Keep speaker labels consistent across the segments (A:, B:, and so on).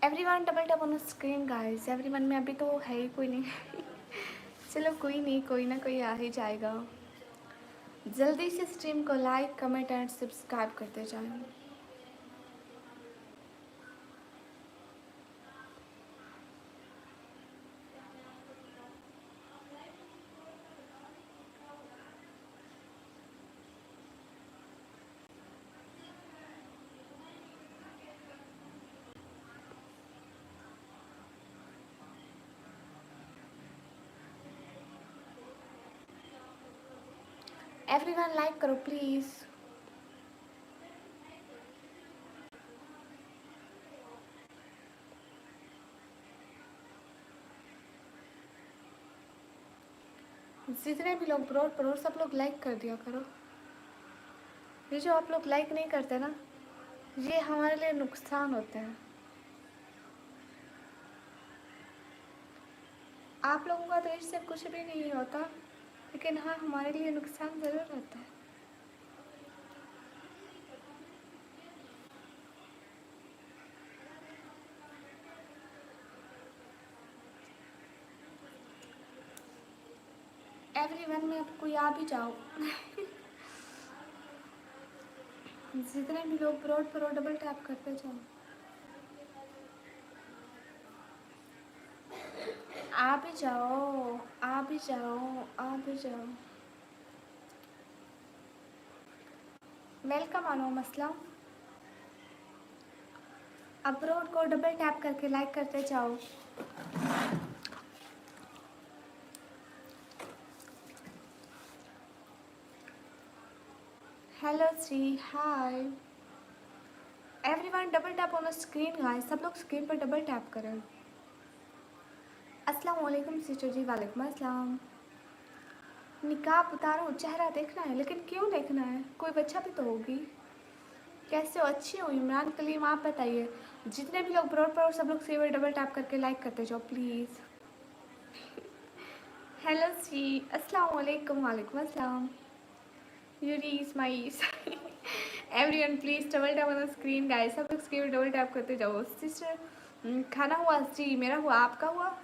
A: Everyone double tap on screen guys. Everyone में अभी तो है ही कोई नहीं। चलो कोई नहीं, कोई ना कोई आ ही जाएगा। जल्दी से स्ट्रीम को लाइक कमेंट एंड सब्सक्राइब करते जाएं। एवरीवन लाइक करो प्लीज। जितने भी लोग ब्रोड परोड सब लोग लाइक कर दिया करो। ये जो आप लोग लाइक नहीं करते ना, ये हमारे लिए नुकसान होते हैं। आप लोगों का तो इससे कुछ भी नहीं होता, लेकिन हाँ हमारे लिए नुकसान ज़रूर रहता है। एवरीवन में अब कोई आ भी जाओ। जितने भी लोग ब्रोड पर डबल टैप करते जाओ। आ भी जाओ, आ भी जाओ, आ भी जाओ। वेलकम आनो मसला। अब ब्रोड को डबल टैप करके लाइक करते जाओ। हेलो जी, hi. Everyone double tap on screen guys. सब लोग स्क्रीन पर डबल टैप करें। अस्सलाम वालेकुम सिस्टर जी। वालेकुम अस्सलाम। निकाब उतारो, चेहरा देखना है। लेकिन क्यों देखना है? कोई बच्चा भी तो होगी। कैसे हो? अच्छी हो इमरान कलीम, आप बताइए। जितने भी लोग ब्रोड पर सब लोग सेवर डबल टैप करके लाइक करते जाओ प्लीज़। हेलो जी, अस्सलाम वालेकुम। वालेकुम अस्सलाम। यूरीस माइस। Everyone please double tap on the screen guys. सब लोग स्क्रीन डबल टैप करते जाओ। सिस्टर खाना हुआ जी? मेरा हुआ, आपका हुआ?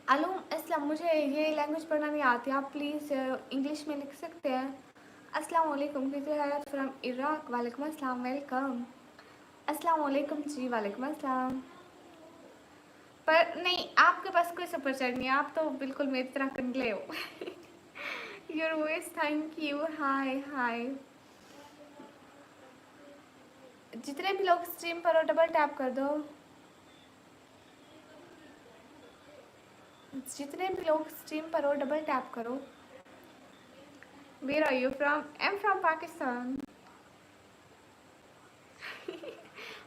A: अलूम अस्सलाम। मुझे ये लैंग्वेज पढ़ना नहीं आती, आप प्लीज़ इंग्लिश में लिख सकते हैं। अस्सलाम वालेकुम। From Iraq. वालेकुम अस्सलाम, वेलकम। अस्सलाम वालेकुम जी। वालेकुम अस्सलाम। पर नहीं, आपके पास कोई सुपर चैट नहीं है, आप तो बिल्कुल मेरी तरह कंडले हो। Your voice, thank you. Hi hi. जितने भी लोग स्ट्रीम पर हो डबल टैप कर दो। जितने भी लोग स्ट्रीम पर हो डबल टैप करो। Where are you from? I am from Pakistan.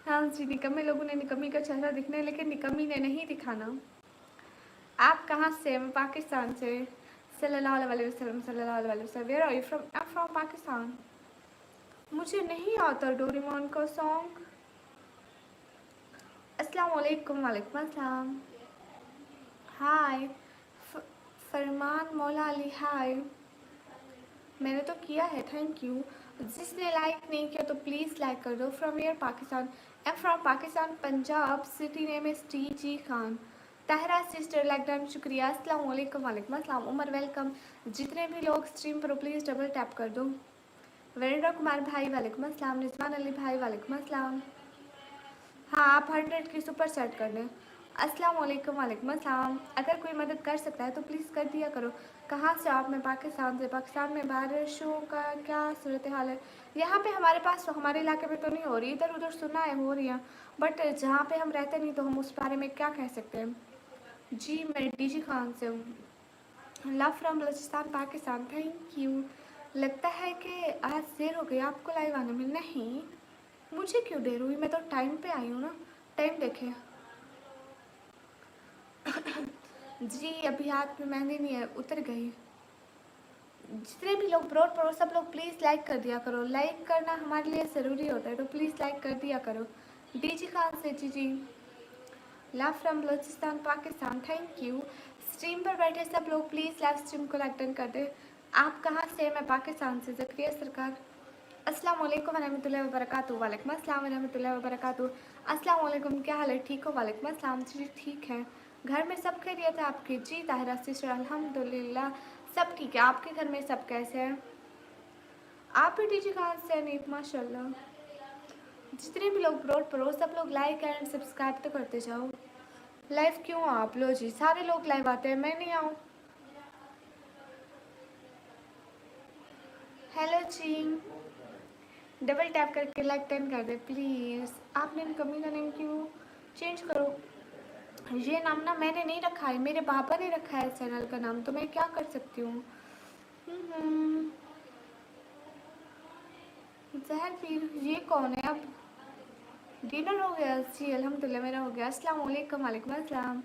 A: हाँ जी, निकम्मे लोगों ने निकम्मी का चेहरा दिखना है, लेकिन निकम्मी ने नहीं दिखाना। आप कहाँ से? मैं पाकिस्तान से। सल्लल्लाहु अलैहि वसल्लम, सल्लल्लाहु अलैहि वसल्लम। Where are you from? I am from Pakistan. मुझे नहीं आता डोरेमोन का सॉन्ग। अस्सलाम वालेकुम। वालेकुम अस्सलाम। हाय। फरमान मौला अली, हाय। मैंने तो किया है, थैंक यू। जिसने लाइक नहीं किया तो प्लीज़ लाइक कर दो। From year Pakistan. M from Pakistan, Punjab. City name is T G Khan. ताहरा सिस्टर लाइक डन, शुक्रिया। अस्सलाम वालेकुम। वालेकुम अस्सलाम। उमर वेलकम। जितने भी लोग स्ट्रीम पर प्लीज़ डबल टैप कर दो। वीरेंद्र कुमार भाई, वालेकुम अस्सलाम। रिजवान अली भाई, वालेकुम अस्सलाम। हाँ, आप 100 की सुपर सेट कर दें। अस्सलाम वालेकुम। वालेकुम अस्सलाम। अगर कोई मदद कर सकता है तो प्लीज़ कर दिया करो। कहाँ से आप? मैं पाकिस्तान से। पाकिस्तान में बारिशों का क्या सूरत हाल है? यहाँ पे हमारे पास तो, हमारे इलाके में तो नहीं हो रही, इधर उधर सुना है हो रही है, बट जहाँ पे हम रहते नहीं तो हम उस बारे में क्या कह सकते हैं। जी मैं डीजी खान से हूँ। Love from Balochistan, Pakistan, thank you. लगता है कि आज देर हो गई आपको लाइव आने में। नहीं, मुझे क्यों देर हुई? मैं तो टाइम पे आई हूँ ना। टाइम देखें। जी अभी हाथ में मेहंदी नहीं है, उतर गई। जितने भी लोग ब्रॉड पढ़ो सब लोग प्लीज़ लाइक कर दिया करो, लाइक करना हमारे लिए ज़रूरी होता है, तो प्लीज़ लाइक कर दिया करो। डीजी खान से जी love from Balochistan Pakistan, thank you. Stream पर बैठे सब लोग प्लीज़ लाइव स्ट्रीम को लाइक डन कर दे। आप कहाँ से? मैं पाकिस्तान से, ज़करिया सरकार। अस्सलाम वालेकुम रहमतुल्लाहि व बरकातुहू। वालेकुम अस्सलाम रहमतुल्लाहि व बरकातुहू। अस्सलाम वालेकुम, क्या हाल है? ठीक हो? वालेकुम अस्सलाम जी, ठीक है। घर में सब खैरियत है आपके? जी ताहिरा सिस्टर, अल्हम्दुलिल्लाह सब ठीक है। आपके घर में सब कैसे हैं? आप भी डीजी कहाँ से हैं? नीत माशाल्लाह। जितने भी लोग ब्रॉड पढ़ो सब लोग लाइक एंड सब्सक्राइब तो करते जाओ। लाइव क्यों आप लो जी? सारे लोग लाइव आते हैं, मैं नहीं आऊँ? हेलो जी, डबल टैप करके लाइक 10 कर दे प्लीज़। आपने कमी का नेम क्यों चेंज करो? ये नाम ना मैंने नहीं रखा है, मेरे पापा ने रखा है चैनल का नाम, तो मैं क्या कर सकती हूँ। जहर पीर, ये कौन है? अब डिनर हो गया? जी अल्हम्दुलिल्लाह मेरा हो गया। अस्सलाम वालेकुम। वालेकुम अस्सलाम।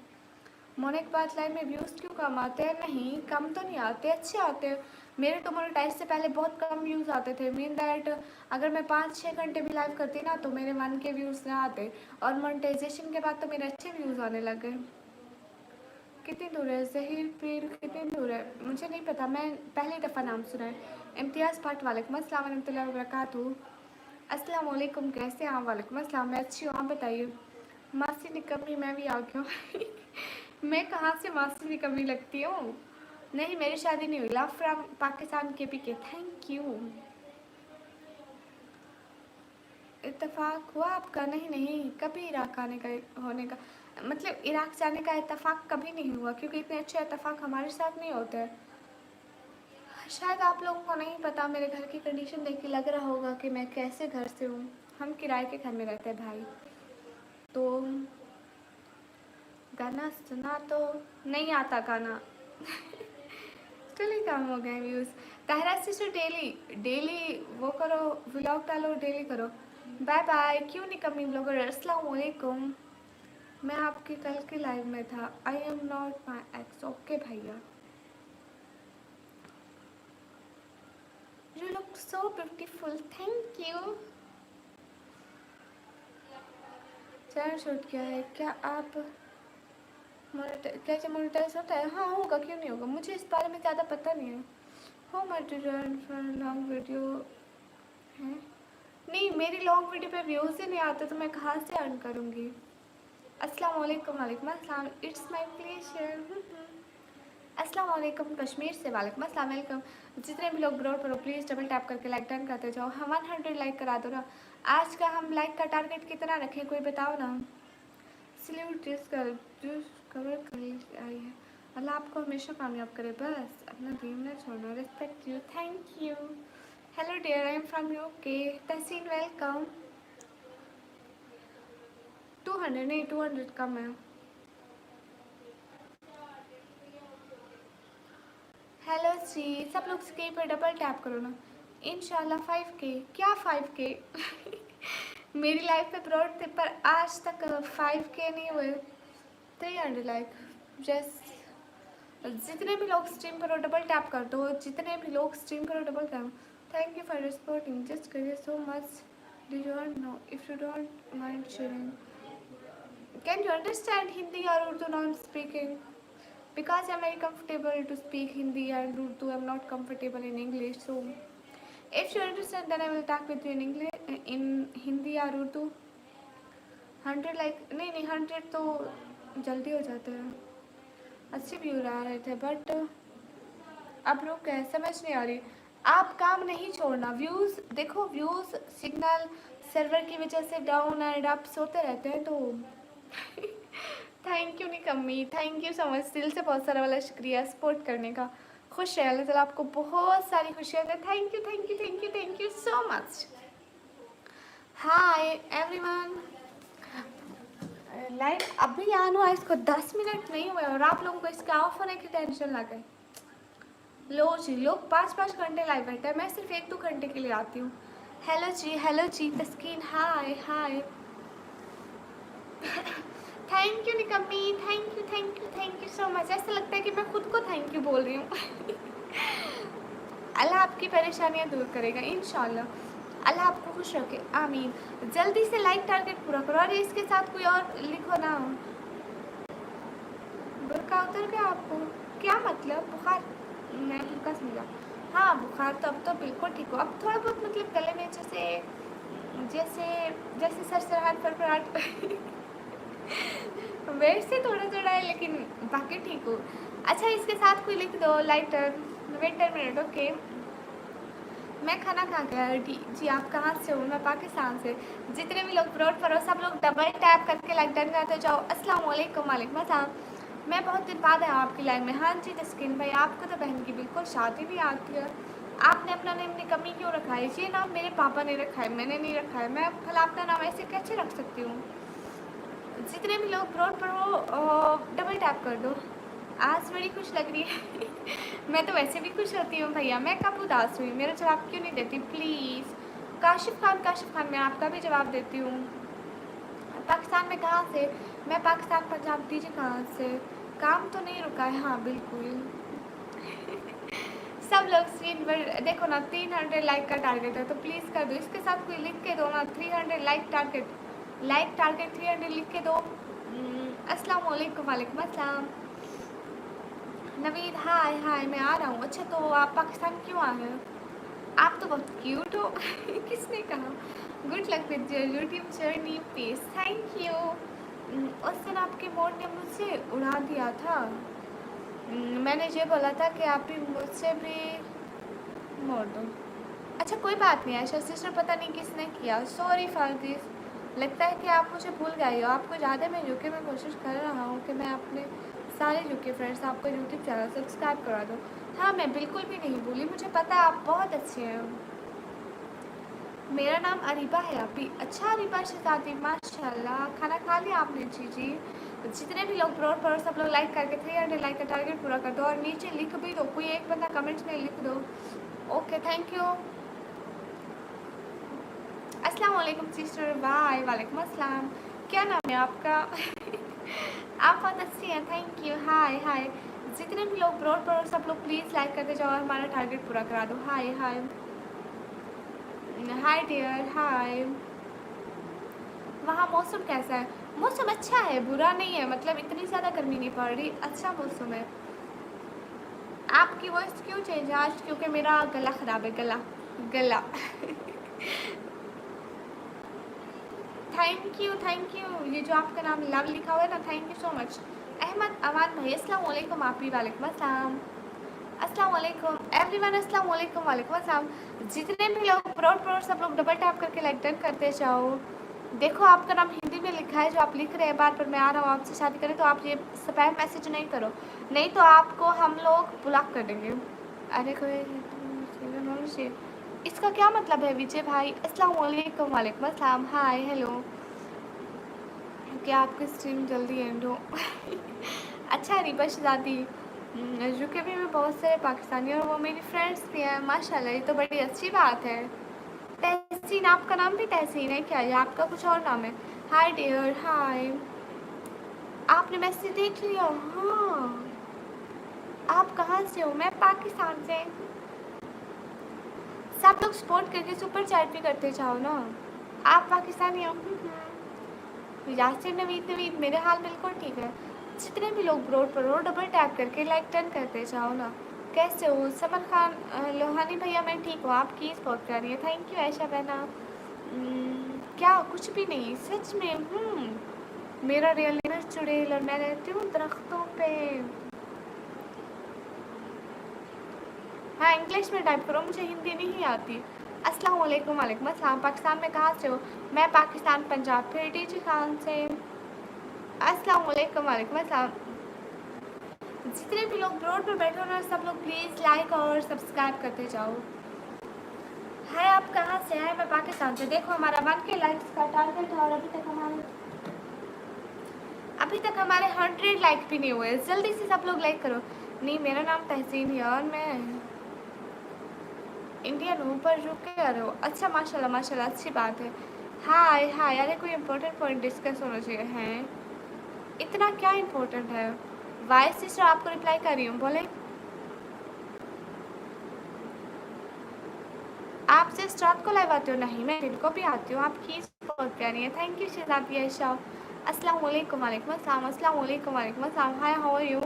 A: मोने के बाद लाइव में व्यूज़ क्यों कम आते हैं? नहीं कम तो नहीं आते, अच्छे आते हैं। मेरे तो मोनेटाइज से पहले बहुत कम व्यूज़ आते थे। मीन दैट अगर मैं 5-6 घंटे भी लाइव करती ना तो मेरे 1 के व्यूज़ ना आते, और मोनेटाइजेशन के बाद तो मेरे अच्छे व्यूज़ आने लग गए। कितनी दूर है जहीर पीर? कितनी दूर है मुझे नहीं पता, मैं पहली दफ़ा नाम सुना है। इम्तियाज़ भट्ट, वालेकुम अस्सलाम रहमतुल्लाहि व बरकातुहू। अस्सलाम वालेकुम, कैसे हैं आप? वालेकुम अस्सलाम, मैं अच्छी हूँ, आप बताइए। मासी निकम्मी, मैं भी आ गया हूँ। मैं कहाँ से मासी निकम्मी लगती हूँ? नहीं मेरी शादी नहीं हुई। लव फ्रॉम पाकिस्तान के पी के, थैंक यू। इत्तेफाक हुआ आपका? नहीं नहीं, कभी इराक आने का होने का मतलब इराक जाने का इत्तेफाक कभी नहीं हुआ, क्योंकि इतने अच्छे इत्तेफाक हमारे साथ नहीं होते हैं। शायद आप लोगों को नहीं पता, मेरे घर की कंडीशन देख के लग रहा होगा कि मैं कैसे घर से हूँ। हम किराए के घर में रहते हैं भाई, तो गाना सुना तो नहीं आता गाना। चलिए कम हो गए views. Tahira sister daily daily वो करो, व्लॉग डालो, डेली करो। Bye bye. क्यों निकम्मी ब्लॉगर? अस्सलाम वालेकुम। मैं आपकी कल की लाइव में था। I am not my ex. Okay भैया। You look so beautiful, thank you. Channel shoot किया है क्या आप? कैसे मोनेटाइज होता है? हाँ होगा, क्यों नहीं होगा, मुझे इस बारे में ज़्यादा पता नहीं है। हो मटेरियल फॉर लॉन्ग वीडियो है? नहीं मेरी लॉन्ग वीडियो पे व्यूज़ ही नहीं आते, तो मैं कहाँ से अर्न करूँगी। अस्सलाम वालेकुम। वालेकुम अस्सलाम, इट्स माय प्लेजर। अस्सलाम वालेकुम कश्मीर से। वालेकुम अस्सलाम, वेलकम। जितने भी लोग ग्रोड करो प्लीज़ डबल टैप करके लाइक डन करते जाओ। हम 100 लाइक करा दो ना। आज का हम लाइक का टारगेट कितना रखें, कोई बताओ ना। सल्यूट जिस कवर कर आई है, अल्लाह आपको हमेशा कामयाब करे, बस अपना ड्रीम न छोड़ना। Respect you, thank you. Hello dear, I am from UK. Tahseen welcome. 200 नहीं, 200 कम है। हेलो जी, सब लोग स्क्रीन पर डबल टैप करो ना। इंशाल्लाह 5K। क्या 5K? मेरी लाइफ पे ब्रॉड थे पर आज तक 5K नहीं हुए। 300 लाइक जस्ट। जितने भी लोग स्ट्रीम करो डबल टैप कर दो, जितने भी लोग स्ट्रीम करो double tap. Thank you for supporting, just करिए so much. Do you want know if you don't mind sharing? Can you understand Hindi और Urdu? Not speaking because I'm very comfortable to speak Hindi and Urdu. I'm not comfortable in English. So if you understand, then I will talk with you in English, in Hindi or Urdu. 100 like नहीं नहीं, 100 तो जल्दी हो जाते हैं। अच्छे view आ रहे थे बट अब रुक गए, समझ नहीं आ रही। आप काम नहीं छोड़ना, व्यूज़ देखो, व्यूज़ सिग्नल सर्वर की वजह से डाउन एंड अप्स होते रहते हैं, तो थैंक यू निकम्मी, थैंक यू सो मच, दिल से बहुत सारा वाला शुक्रिया सपोर्ट करने का। खुश रहे, अल्लाह ताला आपको बहुत सारी खुशियाँ दे। Thank you thank you thank you thank you so much. Hi everyone, live अभी आना हुआ, इसको 10 मिनट नहीं हुए और आप लोगों को इसका ऑफ होने की टेंशन लग गई। लो जी, लोग 5-5 घंटे लाइव बैठे हैं, मैं सिर्फ 1-2 घंटे के लिए आती हूँ। हेलो जी Taskeen, hi hi. Thank you निकम्मी, thank you thank you thank you so much. ऐसा लगता है कि मैं खुद को थैंक यू बोल रही हूँ। अल्लाह आपकी परेशानियाँ दूर करेगा इंशाल्लाह। अल्लाह आपको खुश रखे, आमीन। जल्दी से लाइक टारगेट पूरा करो। और इसके साथ कोई और लिखो ना। बुर्का उतर गया आपको, क्या मतलब? बुखार? मैं बुर्का समझा। हाँ बुखार तो अब तो बिल्कुल ठीक हो। अब थोड़ा बहुत मतलब गले में जैसे जैसे जैसे सरसराहट फरफराहट वैसे थोड़ा थोड़ा है, लेकिन बाकी ठीक हो। अच्छा इसके साथ कोई लिख दो लाइटर। Wait 10 minute. ओके मैं खाना खा गया जी। आप कहाँ से हो? मैं पाकिस्तान से। जितने भी लोग ब्रॉड पर हो सब लोग डबल टैप करके लाइक डन करते जाओ। अस्सलाम वालेकुम। वालेकुम अस्सलाम। मैं बहुत दिन बाद आया आपकी लाइन में। हाँ जी तस्किन भाई, आपको तो बहन की बिल्कुल शादी भी आती है। आपने अपना नाम निकम्मी क्यों रखा है? ये नाम मेरे पापा ने रखा है, मैंने नहीं रखा है। मैं भला अपना नाम ऐसे कैसे रख सकती हूँ? जितने भी लोग ब्रॉड पर हो डबल टैप कर दो। आज बड़ी खुश लग रही है मैं तो वैसे भी खुश होती हूँ भैया। मैं कब उदास हुई? मेरा जवाब क्यों नहीं देती प्लीज़? काशिफ खान मैं आपका भी जवाब देती हूँ। पाकिस्तान में कहाँ से? मैं पाकिस्तान पंजाब। दीजिए कहाँ से? काम तो नहीं रुका है? हाँ बिल्कुल सब लोग स्क्रीन पर देखो ना। 300 लाइक का टारगेट है तो प्लीज़ कर दो। इसके साथ कोई लिख के दो ना 300 लाइक टारगेट। 300 लिख के दो। अस्सलाम वालेकुम। वालेकुम अस्सलाम। नवीद हाय हाय मैं आ रहा हूँ। अच्छा तो आप पाकिस्तान क्यों आ गए? आप तो बहुत क्यूट हो किसने कहा? Good luck with your YouTube journey please. Thank you. उस दिन आपके मोड ने मुझसे उड़ा दिया था। मैंने ये बोला था कि आप भी मुझसे भी मोड़ दो। अच्छा कोई बात नहीं आयशा सिस्टर, पता नहीं किसने किया। Sorry for this. लगता है कि आप मुझे भूल गए हो। आपको याद है मैं यूके में कोशिश कर रहा हूँ कि मैं अपने सारे यूके फ्रेंड्स आपका यूट्यूब चैनल सब्सक्राइब करा दूँ। हाँ मैं बिल्कुल भी नहीं भूली, मुझे पता है आप बहुत अच्छे हैं। मेरा नाम अरीबा है अभी। अच्छा अरीबा शहजादी माशाल्लाह। खाना खा लिया आपने? जी जी। जितने भी लोग ब्रॉड पर सब लोग लाइक करके 300 लाइक का टारगेट पूरा कर दो। और नीचे लिख भी दो, कोई एक बंदा कमेंट्स में लिख दो। Okay thank you. अस्सलाम वालेकुम सिस्टर। बाय। वालेकुम अस्सलाम। क्या नाम है आपका? आप बहुत अच्छी हैं, थैंक यू। Hi hi. जितने भी लोग ब्रॉड पर सब लोग प्लीज़ लाइक करते जाओ और हमारा टारगेट पूरा करा दो। हाय हाय हाय डियर हाय। वहाँ मौसम कैसा है? मौसम अच्छा है, बुरा नहीं है। मतलब इतनी ज़्यादा गर्मी नहीं पड़ रही, अच्छा मौसम है। आपकी वॉइस क्यों चेंज है आज? क्योंकि मेरा गला ख़राब है। गला गला थैंक यू थैंक यू। ये जो आपका नाम लव लिखा हुआ है ना, thank you so much. Ahmad Aman भाई अस्सलाम वालेकुम। आप भी वालेकुम अस्सलाम। अस्सलाम वालेकुम एवरीवन। अस्सलाम वालेकुम। वालेकुम अस्सलाम। जितने भी लोग ब्रॉड सब लोग डबल टैप करके लाइक डन करते जाओ। देखो आपका नाम हिंदी में लिखा है जो आप लिख रहे हैं बार पर मैं आ रहा हूँ आपसे शादी करें, तो आप ये स्पैम मैसेज नहीं करो, नहीं तो आपको हम लोग ब्लॉक कर देंगे। अरे कोई इसका क्या मतलब है विजय भाई? अस्सलाम वालेकुम। वालेकुम अस्सलाम। Hi hello. क्या आपकी स्ट्रीम जल्दी एंड हो? अच्छा रिबा शहजादी। यूके में बहुत सारे पाकिस्तानी और वो मेरी फ्रेंड्स भी हैं माशाल्लाह। ये तो बड़ी अच्छी बात है। तहसीन, आपका नाम भी तहसीन है क्या? या आपका कुछ और नाम है? हाय डियर हाय। आपने मैसेज देख लिया? हाँ। आप कहाँ से हो? मैं पाकिस्तान से। सब लोग सपोर्ट करके सुपर चैट भी करते जाओ ना। आप पाकिस्तानी हो? यासिर नवीद नवीद मेरे हाल बिल्कुल ठीक है। जितने भी लोग ब्रोड पर हो डबल टैप करके लाइक टर्न करते जाओ ना। कैसे हो? समर खान लोहानी भैया मैं ठीक हूँ, आपकी सपोर्ट कर रही है। थैंक यू ऐशा बहना। क्या कुछ भी नहीं सच में। मेरा रियल नेम चुड़ैल और मैं रहती हूँ दरख्तों पे। हाँ इंग्लिश में टाइप करो, मुझे हिंदी नहीं आती। अस्सलाम वालेकुम। वालेकुम अस्सलाम। पाकिस्तान में कहाँ से हो? मैं पाकिस्तान पंजाब। फिर डीजी खान से। अस्सलाम वालेकुम। वालेकुम अस्सलाम। जितने भी लोग ब्रोड पर बैठे हो ना सब लोग प्लीज़ लाइक और सब्सक्राइब करते जाओ। हाय आप कहाँ से हैं? मैं पाकिस्तान से। देखो हमारा 1K लाइक्स का टारगेट है और अभी तक हमारे 100 लाइक भी नहीं हुए। जल्दी से सब लोग लाइक करो। नहीं मेरा नाम तहसीन है और मैं इंडियन हूँ पर रुक के आ रहे हो। अच्छा माशाल्लाह माशाल्लाह अच्छी बात है। हाय हाय। अरे कोई इम्पोर्टेंट पॉइंट डिस्कस होना चाहिए। हैं इतना क्या इम्पोर्टेंट है? वाइस सिस्टर आपको रिप्लाई कर रही हूँ, बोले। आप सिर्फ रात को लाइव आते हो? नहीं, मैं दिन को भी आती हूँ। आपकी बहुत प्यारी है। थैंक यू शहजादी आयशा। अस्सलाम वालेकुम। वालेकुम अस्सलाम। अस्सलाम वालेकुम। वालेकुम अस्सलाम। हाय, हाउ आर यू?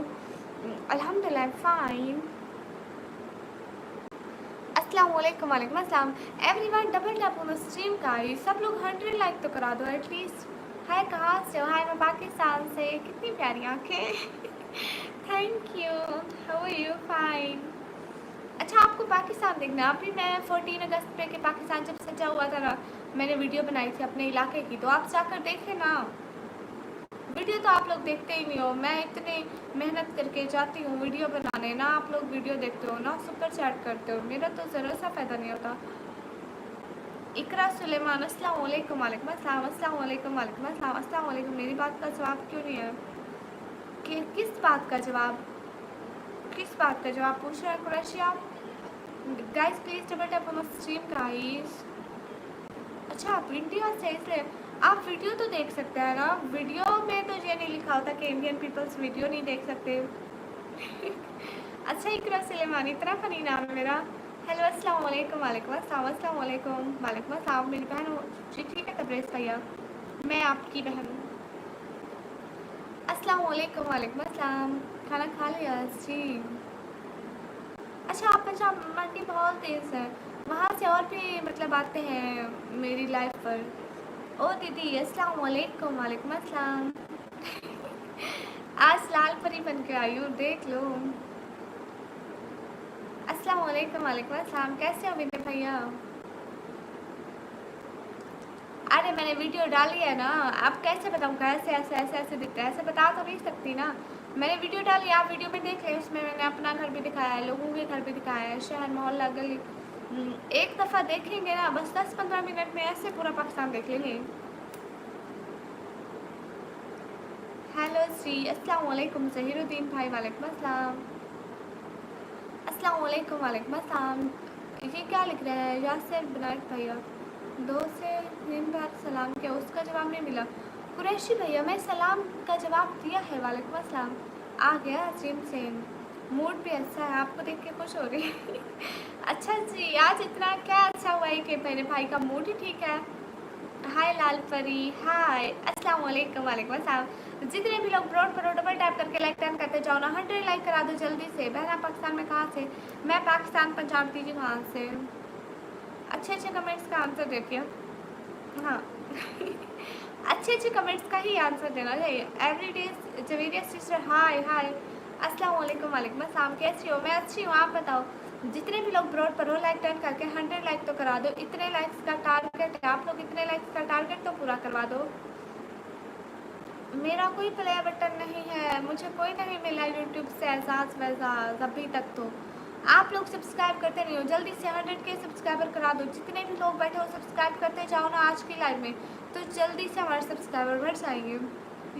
A: अल्हम्दुलिल्लाह फाइन। अस्सलाम वालेकुम। वालेकुम अस्सलाम। Everyone double tap on the stream guys. सब लोग 100 लाइक तो करा दो एटलीस्ट। हाय, कहाँ से हो? हाय, मैं पाकिस्तान से। कितनी प्यारी आँखें। Thank you. How are you? Fine. अच्छा, आपको पाकिस्तान देखना है? अभी मैं 14 अगस्त पे के पाकिस्तान जब सजा हुआ था ना, मैंने वीडियो बनाई थी अपने इलाके की, तो आप जाकर देखें ना। वीडियो तो आप लोग देखते ही नहीं हो। मैं इतनी मेहनत करके जाती हूँ वीडियो बनाने, ना आप लोग वीडियो देखते हो ना सुपर चैट करते हो। मेरा तो ज़रा सा फ़ायदा नहीं होता। इकरा सुलेमान। अस्सलाम वालेकुम। वालेकुम अस्सलाम। अस्सलाम वालेकुम। वालेकुम अस्सलाम। अस्सलाम वालेकुम। मेरी बात का जवाब क्यों नहीं है? कि किस बात का जवाब? किस बात का जवाब पूछ रहा है कुरैशी? आप guys please double tap on the stream guys. अच्छा, आप इंडिया से, इसलिए आप वीडियो तो देख सकते हैं ना। वीडियो में तो ये नहीं लिखा होता कि इंडियन पीपल्स वीडियो नहीं देख सकते। अच्छा, इकरा सुलेमान, इतना फनी नाम है मेरा। हेलो, अस्सलाम वालेकुम। वालेकुम अस्सलाम। अस्सलाम वालेकुम। वालेकुम अस्सलाम। मेरी बहन हो जी? ठीक है तब्रेज़ भैया, मैं आपकी बहन हूँ। अस्सलाम वालेकुम। वालेकुम अस्सलाम। खाना खा लिया जी? अच्छा, आप पंजाब मंडी बहुत तेज़ है, वहाँ से और भी मतलब आते हैं मेरी लाइफ पर। ओ दीदी, अस्सलाम वालेकुम। वालेकुम अस्सलाम। आज लाल परी बन के आई हूँ, देख लो। अस्सलाम वालेकुम। वालेकुम अस्सलाम। कैसे हो विनय भैया? अरे मैंने वीडियो डाली है ना, अब कैसे बताऊँ कैसे ऐसे ऐसे ऐसे दिखता है? ऐसे बता तो नहीं सकती ना। मैंने वीडियो डाली, आप वीडियो में देख लें। उसमें मैंने अपना घर भी दिखाया है, लोगों के घर भी दिखाया है, शहर मोहल्ला गली। एक दफ़ा देखेंगे ना, बस 10-15 मिनट में ऐसे पूरा पाकिस्तान देख लेंगे। हेलो जी, अस्सलाम वालेकुम ज़हीरुद्दीन भाई। वालेकुम अस्सलाम। अस्सलाम वालेकुम। वालेकुम अस्सलाम। ये क्या लिख रहा है? यासिर बनारस भैया, 2 से 3 बार सलाम किया, उसका जवाब नहीं मिला। कुरैशी भैया, मैं सलाम का जवाब दिया है। वालेकुम अस्सलाम। आ गया जिम से। मूड भी अच्छा है, आपको देख के खुश हो रही। अच्छा जी, आज इतना क्या अच्छा हुआ है कि मेरे भाई का मूड ही ठीक है। हाय लाल परी, हाय, अस्सलाम वालेकुम। वालेकुम अस्सलाम। जितने भी लोग ब्रॉड करो डबल टैप करके लाइक टर्न करते जाओ ना। 100 लाइक करा दो जल्दी से। बहना पाकिस्तान में कहाँ से? मैं पाकिस्तान पंजाब, दीजिए कहाँ से? अच्छे अच्छे कमेंट्स का आंसर देती हूँ। हाँ। अच्छे अच्छे कमेंट्स का ही आंसर देना चाहिए। एवरीडे जवेरिया सिस्टर, हाय हाय, अस्सलाम वालेकुम। वालेकुम अस्सलाम। कैसी हो? मैं अच्छी हूँ, आप बताओ। जितने भी लोग ब्रॉड पर हो लाइक टर्न करके 100 लाइक तो करा दो। इतने लाइक्स का टारगेट है, आप लोग इतने लाइक्स का टारगेट तो पूरा करवा दो। मेरा कोई प्ले बटन नहीं है, मुझे कोई नहीं मिला यूट्यूब से एहसास वैसास अभी तक। तो आप लोग सब्सक्राइब करते नहीं हो, जल्दी से 100 के सब्सक्राइबर करा दो। जितने भी लोग बैठे हो सब्सक्राइब करते जाओ ना आज की लाइव में, तो जल्दी से हमारे सब्सक्राइबर बढ़ जाएंगे।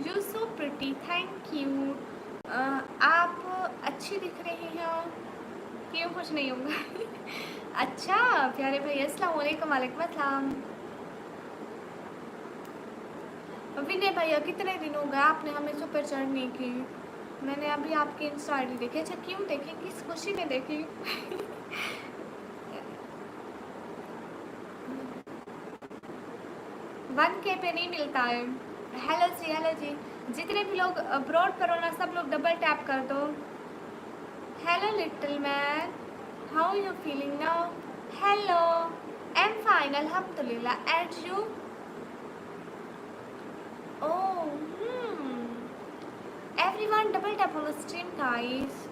A: You so pretty, thank you. आप अच्छी दिख रही हो, क्यों कुछ नहीं होगा। अच्छा प्यारे भैया, अस्सलाम वालेकुम। वालेकुम अस्सलाम। विनय भैया, कितने दिन हो गए आपने हमें सुपर चैट नहीं की? मैंने अभी आपकी इंस्टा आईडी देखी। अच्छा, क्यों देखी, किस खुशी में देखी? 1K पे नहीं मिलता है। हेलो जी, हेलो जी। जितने भी लोग ब्रॉड करो ना, सब लोग डबल टैप कर दो। Hello little man, how you feeling now? Hello, am fine अल्हम्दुलिल्लाह, and you? Oh, everyone double tap on the stream guys.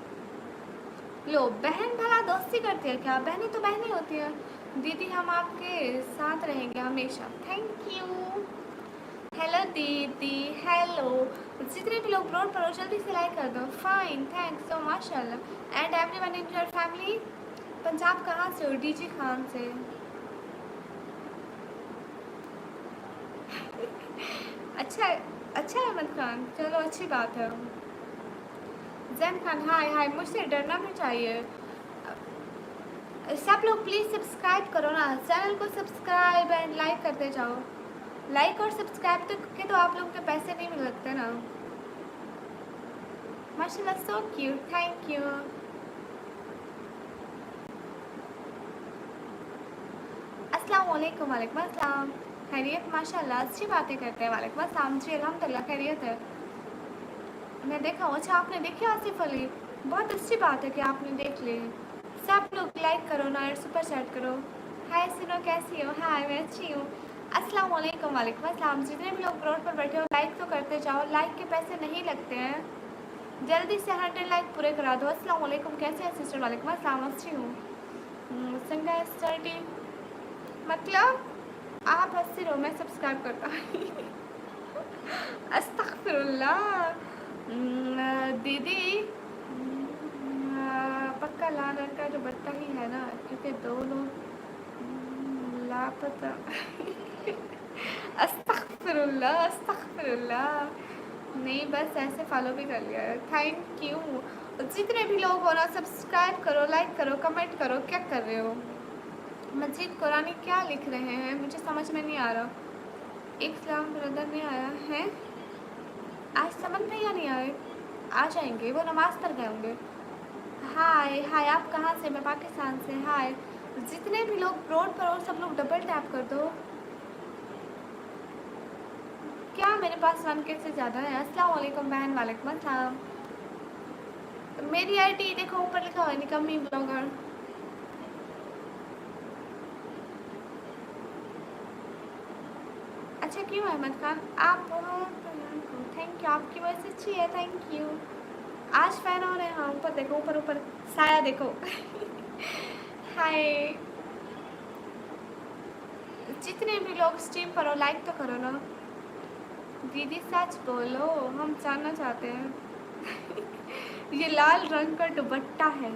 A: लो, बहन भला दोस्ती करती है क्या? बहनें तो बहनें होती है। दीदी, हम आपके साथ रहेंगे हमेशा। Thank you. हेलो दीदी, हेलो। जितने भी लोग ब्रॉड पर हो जल्दी से लाइक कर दो। फाइन, थैंक्स सो माशाल्लाह। And everyone in your family. Punjab कहाँ से हो? डीजी खान से। अच्छा, अच्छा अहमद खान, चलो अच्छी बात है। जैन खान, हाय हाय। मुझसे डरना भी चाहिए। सब लोग प्लीज़ सब्सक्राइब करो ना, चैनल को सब्सक्राइब एंड लाइक करते जाओ। लाइक और सब्सक्राइब तो आप लोग के पैसे नहीं मिल सकते ना। माशाल्लाह, सो क्यूट, थैंक यू। अस्सलाम वालेकुम। वालेकुम अस्सलाम। खैरियत? माशाल्लाह अच्छी बातें करते हैं। वालेकुम अस्सलाम जी, अल्हम्दुलिल्लाह खैरियत है। मैं देखा हूँ। अच्छा आपने देखी आसिफ अली? बहुत अच्छी बात है कि आपने देख ली। सब लोग लाइक करो ना और सुपर चैट करो। हाय सुनो, कैसी हो? हाय मैं अच्छी हूँ। अस्सलाम वालेकुम। वालेकुम अस्सलाम। जितने भी लोग रोड पर बैठे हो लाइक तो करते जाओ, लाइक के पैसे नहीं लगते हैं। जल्दी से 100 लाइक पूरे करा दो। अस्सलाम वालेकुम, कैसे हैं सिस्टर? वालेकुम अस्सलाम, अच्छी हूँ। संगा स्टडी मतलब आप हंसते रहो, मैं सब्सक्राइब करता अस्तगफिरुल्लाह। दीदी पक्का लाल रंग का जो बट्टा ही है ना, क्योंकि दोनों लापता अस्तगफिरुल्लाह अस्तगफिरुल्लाह। नहीं बस ऐसे फॉलो भी कर लिया है। Thank you. जितने भी लोग हो ना सब्सक्राइब करो, लाइक करो, कमेंट करो। क्या कर रहे हो? मजीद कुरानी क्या लिख रहे हैं? मुझे समझ में नहीं आ रहा। इस्लाम ब्रदर नहीं आया है आज? समन भैया नहीं आए? आ जाएंगे, वो नमाज पर गए होंगे। हाय हाय, आप कहाँ से? मैं पाकिस्तान से। हाय। जितने भी लोग रोड पर हो सब लोग डबल टैप कर दो। क्या मेरे पास 1K से ज़्यादा है? अस्सलाम वालेकुम बहन। वालेकुम अस्सलाम। मेरी आईडी देखो, ऊपर लिखा हुआ है निकम्मी ब्लॉगर। अच्छा क्यों अहमद खान? आप थैंक यू, आपकी वॉइस अच्छी है। Thank you. आज फैन हो रहे हैं। हाँ ऊपर देखो, ऊपर ऊपर साया देखो हाय। जितने भी लोग स्ट्रीम पर हो लाइक तो करो ना। दीदी सच बोलो, हम जानना चाहते हैं ये लाल रंग का दुपट्टा है।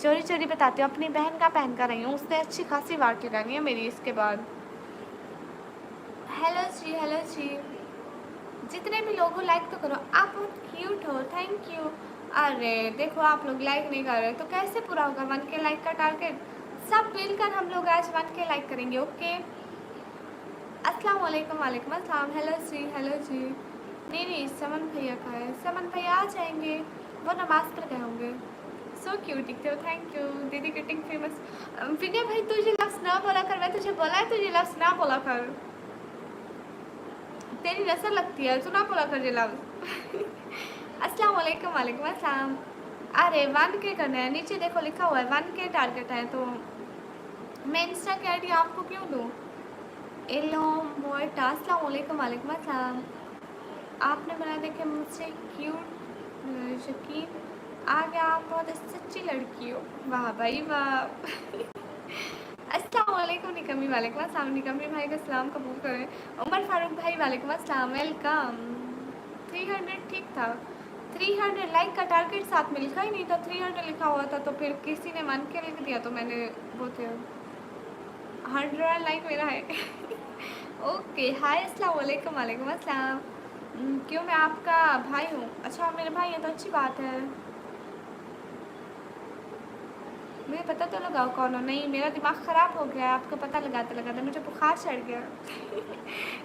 A: चोरी चोरी बताती हूँ, अपनी बहन का पहन कर रही हूँ। उसने अच्छी खासी वाट लगानी है मेरी इसके बाद। हेलो जी, हेलो जी। जितने भी लोग हो लाइक तो करो। आप बहुत क्यूट हो। Thank you. अरे देखो आप लोग लाइक नहीं कर रहे तो कैसे पूरा होगा 1K लाइक का टारगेट? सब मिलकर हम लोग आज 1K लाइक करेंगे। ओके। अस्सलाम वालेकुम। वालेकुम अस्सलाम। हेलो जी, हेलो जी। नहीं नहीं, समन भैया का है। समन भैया आ जाएंगे, वो नमाज पर गए होंगे। सो क्यूट दिखते हो। Thank you. दीदी गेटिंग फेमस। विनय भाई तुझे लफ्ज़ ना बोला कर। मैं तुझे बोला है तुझे लफ्ज़ ना बोला कर। तेरी नजर लगती है, तू ना बोला कर ये लफ्ज़ अस्सलाम वालेकुम। वालेकुम अस्सलाम। अरे 1K करना है, नीचे देखो लिखा हुआ है 1K टारगेट है। तो मैं इंस्टा की आईडी आपको क्यों दूँ? एलो मोटा। अस्सलाम वालेकुम। वालेकुम अस्सलाम। आपने बना देखे मुझसे क्यूट शकीन आ गया। आप बहुत सच्ची लड़की हो। वाह भाई वाह अस्सलाम वालेकुम निकम्मी। वालेकुम अस्सलाम। निकम्मी भाई का सलाम कबूल करें। उमर फारूक भाई वालेकुम अस्सलाम, वेलकम। 300 ठीक था। 300 लाइक का टारगेट साथ में लिखा ही नहीं था, 300 लिखा हुआ था। तो फिर किसी ने 1K लिख दिया तो मैंने वो थे 100 लाइक मेरा है ओके। हाय अस्सलाम वालेकुम। वालेकुम अस्सलाम। क्यों मैं आपका भाई हूँ? अच्छा मेरे भाई है तो अच्छी बात है। मुझे पता तो लगाओ कौन हो। नहीं मेरा दिमाग ख़राब हो गया आपका पता लगाते लगाते, मुझे बुखार चढ़ गया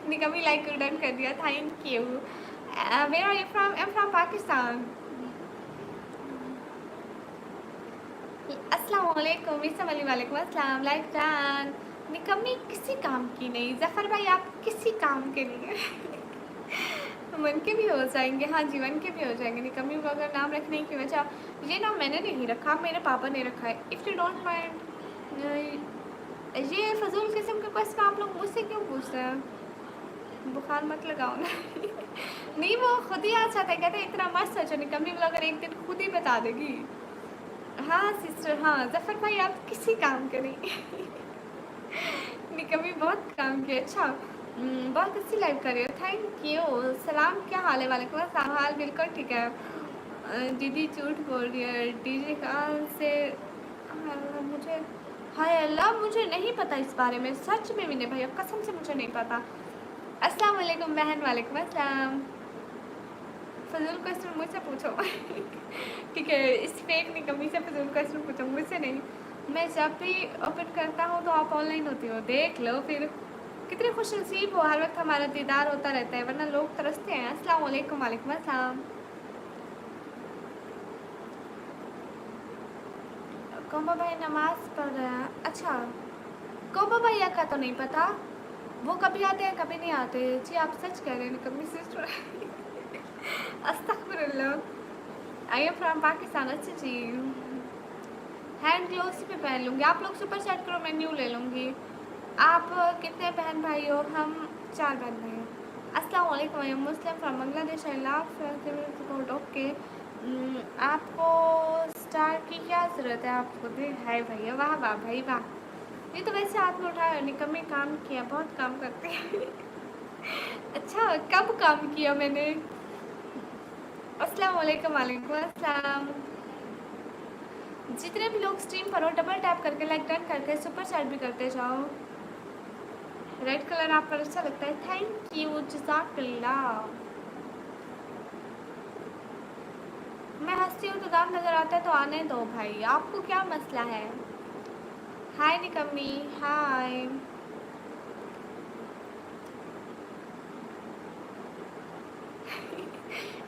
A: निकम्मी लाइक डन कर दिया। Thank you. Where are you from? I am from Pakistan. अस्सलाम वालेकुम। विसम अली वालेकुम अस्सलाम। Like done. निकम्मी किसी काम की नहीं। जफ़र भाई आप किसी काम के नहीं 1K भी हो जाएंगे। हाँ जी 1K भी हो जाएंगे। निकम्मी ब्लॉगर नाम रखने की वजह, ये नाम मैंने नहीं रखा, मेरे पापा ने रखा है। If you don't mind. ये फजूल किस्म के क्वेश्चन आप लोग मुझसे क्यों पूछते हैं? बुखार मत लगाओ ना नहीं वो खुद ही आ जाता है, कहते हैं इतना मस्त सोचो निकम्मी ब्लॉगर एक दिन खुद ही बता देगी। हाँ सिस्टर, हाँ जफ़र भाई आप किसी काम के नहीं निकम्मी बहुत काम किया। अच्छा बहुत अच्छी लाइव कर रही हो। Thank you. सलाम, क्या हाल है? वालेकुम अस्सलाम। हाल बिल्कुल ठीक है। दीदी झूठ बोल रही है। डीजे कहाँ से? मुझे हाय अल्लाह मुझे नहीं पता इस बारे में, सच में विनय भैया कसम से मुझे नहीं पता। अस्सलाम वालेकुम बहन। वालेकुम अस्सलाम। फजूल क्वेश्चन मुझसे पूछो ठीक है, इस फेक निकम्मी से फजूल क्वेश्चन पूछो, मुझसे नहीं। मैं जब भी ओपन करता हूँ तो आप ऑनलाइन होती हो, देख लो फिर। कितने खुश नसीब हो, हर वक्त हमारा दीदार होता रहता है, वरना लोग तरसते हैं। अस्सलाम वालेकुम। वालेकुम अस्सलाम। कौमा भाई नमाज पढ़ रहा है? अच्छा कोबा भैया का तो नहीं पता, वो कभी आते हैं कभी नहीं आते। जी आप सच कह रहे हैं, कभी सिस्टर अस्तगफुरुल्लाह। I am from Pakistan. अच्छा जी, हैंड ग्लोव्स भी पहन लूँगी। आप लोग सुपर चैट करो, मैं न्यू ले लूँगी। आप कितने बहन भाई हो? हम 4 बहन भाई हैं। अस्सलाम वालेकुम, आई am Muslim from Bangladesh, I love support. Okay, आपको स्टार की क्या ज़रूरत है? आपको दे है भैया। वाह वाह भाई वाह, ये तो वैसे हाथ में उठाया, निकम्मे काम किया, बहुत काम करते हैं अच्छा, कब काम किया मैंने? अस्सलाम वालेकुम। वालेकुम अस्सलाम। जितने भी लोग स्ट्रीम पर हो, डबल टैप करके लाइक डन करके सुपर चैट भी करते जाओ। रेड कलर आप पर अच्छा लगता है, थैंक यू, जज़ाकल्लाह। मैं हंसती हूँ तो दांत नज़र आता है तो आने दो भाई, आपको क्या मसला है? हाय निकम्मी, हाय।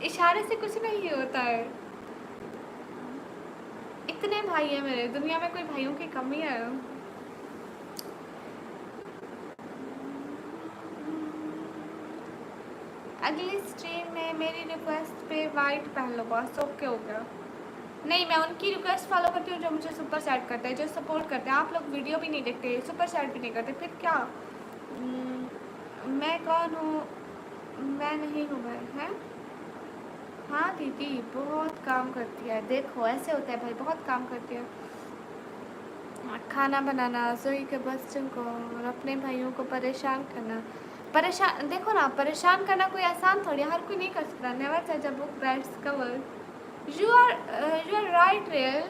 A: इशारे से कुछ नहीं होता है। इतने भाई हैं मेरे, दुनिया में कोई भाइयों की कमी है? अगली स्ट्रीम में मेरी रिक्वेस्ट पे वाइट पहन लो बस, ओके हो गया। नहीं, मैं उनकी रिक्वेस्ट फॉलो करती हूँ जो मुझे सुपर चैट करते हैं, जो सपोर्ट करते हैं। आप लोग वीडियो भी नहीं देखते, सुपर चैट भी नहीं करते, फिर क्या? मैं कौन हूँ? मैं नहीं हूँ भाई, है? हाँ दीदी बहुत काम करती है, देखो ऐसे होता है भाई, बहुत काम करती है। खाना बनाना, रसोई के बच्चों को और अपने भाइयों को परेशान करना। परेशान देखो ना, परेशान करना कोई आसान थोड़ी, हर कोई नहीं कर सकता। नेवर जज a book by its cover. You are right real.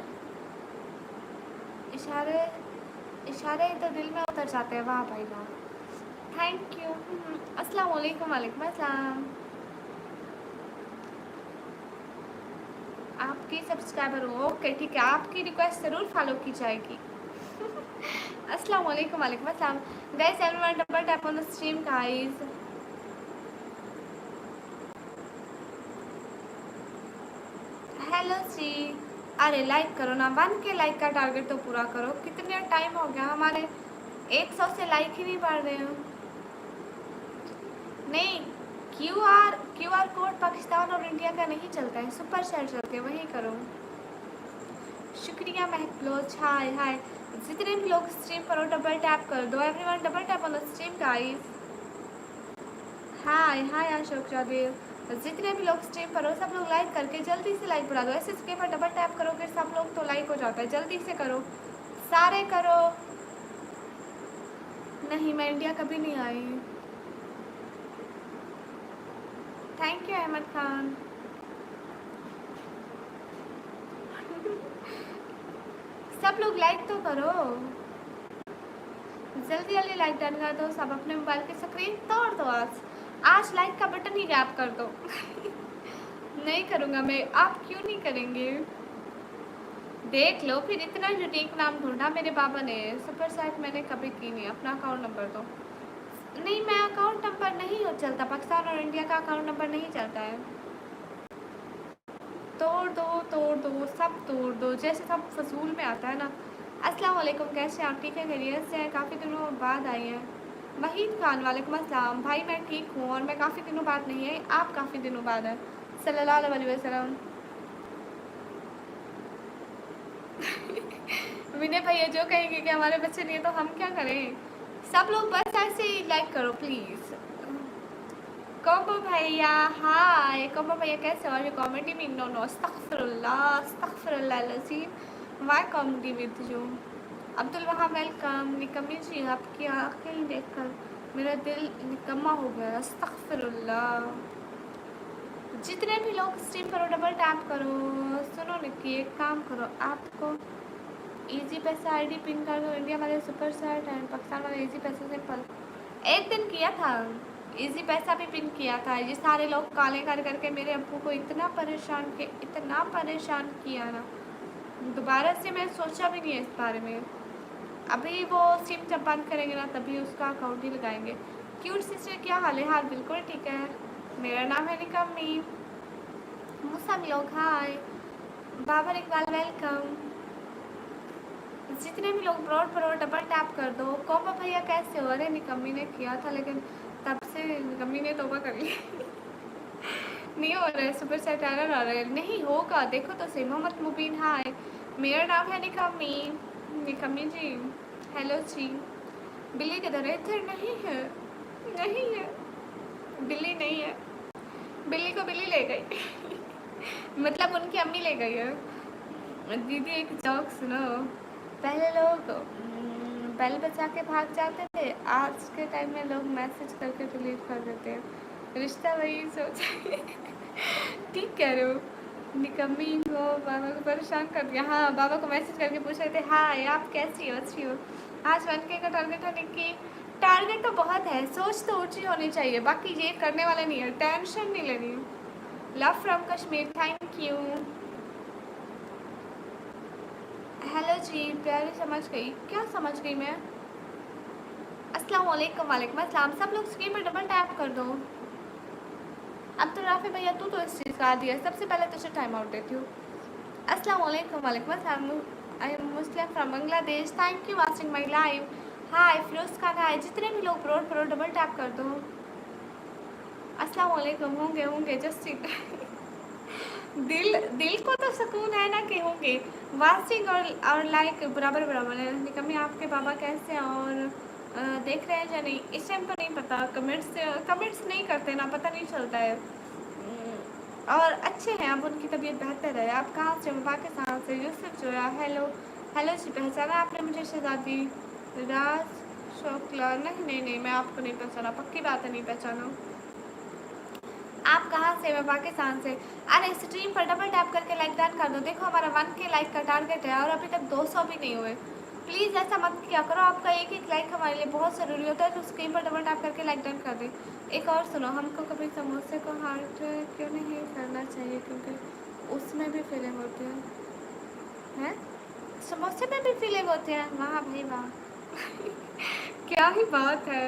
A: इशारे इशारे तो दिल में उतर जाते हैं। वाह भाई वाह, थैंक यू। अस्सलाम वालेकुम। वालेकुम अस्सलाम। आपकी सब्सक्राइबर हो, ओके ठीक है, आपकी रिक्वेस्ट ज़रूर फॉलो की जाएगी अस्सलाम वालेकुम। वालेकुम अस्सलाम। Guys everyone double tap on the stream guys. Hello जी। अरे लाइक करो ना, 1K लाइक का टारगेट तो पूरा करो। कितने टाइम हो गया, हमारे 100 से लाइक ही नहीं बढ़ रहे हो। नहीं, क्यूआर कोड पाकिस्तान और इंडिया का नहीं चलता है, सुपर चैट चलते हैं, वही करो। शुक्रिया महबलोच, हाय हाय। जितने भी लोग स्ट्रीम पर हो डबल टैप कर दो, everyone double tap on the stream guys. Hi hi Ashok Chaudhary. जितने भी लोग स्ट्रीम पर हो, सब लोग लाइक करके जल्दी से लाइक बढ़ा दो। ऐसे इसके पर डबल टैप करोगे सब लोग तो लाइक हो जाता है, जल्दी से करो, सारे करो। नहीं, मैं इंडिया कभी नहीं आई। Thank you Ahmad Khan. सब लोग लाइक तो करो, जल्दी जल्दी लाइक डन कर दो। सब अपने मोबाइल की स्क्रीन तोड़ दो, आज लाइक का बटन ही गैप कर दो नहीं करूँगा मैं, आप क्यों नहीं करेंगे? देख लो फिर, इतना यूनिक नाम ढूंढा मेरे बाबा ने। सुपर चैट मैंने कभी की नहीं, अपना अकाउंट नंबर दो। नहीं, मैं अकाउंट नंबर नहीं हो चलता, पाकिस्तान और इंडिया का अकाउंट नंबर नहीं चलता है। तोड़ दो तोड़ दो, सब तोड़ दो, जैसे सब फजूल में आता है ना। अस्सलाम वालेकुम, कैसे आप? ठीक है, खैरियत से हैं? काफ़ी दिनों बाद आई हैं। वहीद खान, वालेकुम अस्सलाम। भाई मैं ठीक हूँ और मैं काफ़ी दिनों बाद नहीं है, आप काफ़ी दिनों बाद हैं। सल्लल्लाहु अलैहि वसल्लम विनय भैया जो कहेंगे कि हमारे बच्चे नहीं है तो हम क्या करें? सब लोग बस ऐसे ही लाइक करो प्लीज़। कोबो भैया हाय। कोबो भैया कैसे हो? कॉमेडी में नो नो, अस्तगफिरुल्लाह अस्तगफिरुल्लाह अज़ीम। Why comedy with you? Abdul Wahab welcome. निकम्मी जी, आपकी आँखें देखकर मेरा दिल निकम्मा हो गया, अस्तगफिरुल्लाह। जितने भी लोग स्ट्रीम करो डबल टैप करो। सुनो निक्की, एक काम करो, आपको इजी पैसा आईडी पिन कर दो। इंडिया वाले सुपर चैट एंड पाकिस्तान वाले इजी पैसा सिंपल। एक दिन किया था, इजी पैसा भी पिन किया था। ये सारे लोग काले कर करके मेरे अब्बू को इतना परेशान किया ना, दोबारा से मैं सोचा भी नहीं है इस बारे में। अभी वो सिम जब बंद करेंगे ना तभी उसका अकाउंट ही लगाएंगे। क्यूट सिस्टर क्या हाल है? हाल बिल्कुल ठीक है। मेरा नाम है निकम्मी। मुसम लोग हाय। बाबर इकबाल वेलकम। जितने भी लोग ब्रॉड पर हो डबल टैप कर दो। कोमो भैया कैसे हो? अरे निकम्मी ने किया था लेकिन तब से निकम्मी ने तोबा कर ली। नहीं हो रहा है, सुपर सेट एरर आ रहा है। नहीं होगा, देखो तो सही। मोहम्मद मुबीन हाय, मेरा नाम है निकम्मी। निकम्मी जी हेलो जी। बिल्ली किधर है? इधर नहीं है, नहीं है, बिल्ली नहीं है। बिल्ली को बिल्ली ले गई। मतलब उनकी अम्मी ले गई है। दीदी एक जोक सुनो। पहले लोग बेल बजा के भाग जाते थे, आज के टाइम में लोग मैसेज करके डिलीट कर देते हैं। रिश्ता वही सोच। ठीक कह रहे हो। निकम्मी हो, बाबा को परेशान कर दिया। हाँ, बाबा को मैसेज करके पूछ रहे थे हाय आप कैसी हो, अच्छी हो। आज 1K का टारगेट है निक्की। टारगेट तो बहुत है, सोच तो ऊंची होनी चाहिए, बाकी ये करने वाला नहीं है। टेंशन नहीं लेनी। Love from Kashmir, thank you. Hello जी, प्यारी समझ गई। क्या समझ गई मैं? अस्सलाम वालेकुम। वालेकुम अस्सलाम। सब लोग स्क्रीन पर डबल टैप कर दो। अब तो राफी भैया तू तो इस चीज़ का आ दिया, सबसे पहले तुझे टाइम आउट देती हूँ। अस्सलाम वालेकुम। वालेकुम अस्सलाम। I am Muslim from Bangladesh, thank you watching my live. Hi Firoz Khan hi. जितने भी लोग ब्रोड पर डबल टैप कर दो। अस्सलाम वालेकुम। होंगे होंगे जस्ट दिल दिल को तो सुकून है ना कि होंगे। वाचिंग और लाइक बराबर बराबर है। निकम्मी आपके बाबा कैसे हैं और देख रहे हैं या नहीं? इस टाइम तो नहीं पता, कमेंट्स नहीं करते ना, पता नहीं चलता है। और अच्छे हैं, अब उनकी तबीयत बेहतर है। आप कहाँ से? पाकिस्तान से। यूसुफ जोया हेलो। हेलो जी, पहचाना आपने मुझे? शहजादी राज शुक्ला। नहीं नहीं नहीं, मैं आपको नहीं पहचाना, पक्की बात है नहीं पहचाना। आप कहाँ से? मैं पाकिस्तान से। अरे स्ट्रीम पर डबल टैप करके लाइक डन कर दो। देखो हमारा 1K लाइक का टारगेट है और अभी तक 200 भी नहीं हुए। प्लीज़ ऐसा मत किया करो, आपका एक एक लाइक हमारे लिए बहुत ज़रूरी होता है, तो स्क्रीन पर डबल टैप करके लाइक डन कर दें। एक और सुनो, हमको कभी समोसे को हार्ट क्यों नहीं करना चाहिए? क्योंकि उसमें भी फीलिंग होती है। समोसे में भी फीलिंग होती है? वाह भाई वाह। क्या ही बात है।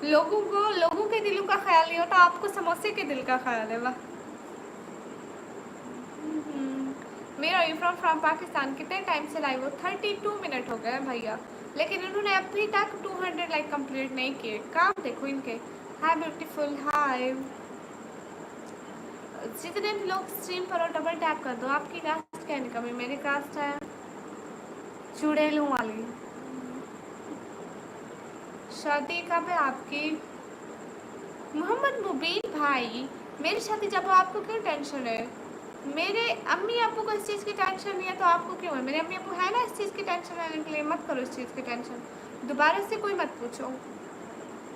A: लोगों के दिलों का ख्याल नहीं होता, आपको समोसे के दिल का ख्याल है। वाह। मेरा यू फ्रॉम पाकिस्तान। कितने टाइम से लाइव हो? 32 मिनट हो गए भैया, लेकिन इन्होंने अभी तक 200 लाइक कंप्लीट नहीं किए। काम देखो इनके। हाय ब्यूटीफुल हाय। जितने भी लोग स्ट्रीम पर हो डबल टैप कर दो। आपकी कास्ट क्या निकमी? मेरी कास्ट है चुड़ैलों वाली। शादी कब है आपकी? मोहम्मद मुबीन भाई, मेरी शादी जब हो आपको क्यों टेंशन है? मेरे अम्मी अब्बू को इस चीज़ की टेंशन नहीं है तो आपको क्यों है? मेरे अम्मी अब्बू है ना इस चीज़ की टेंशन लेने के लिए। मत करो इस चीज़ की टेंशन, दोबारा से कोई मत पूछो।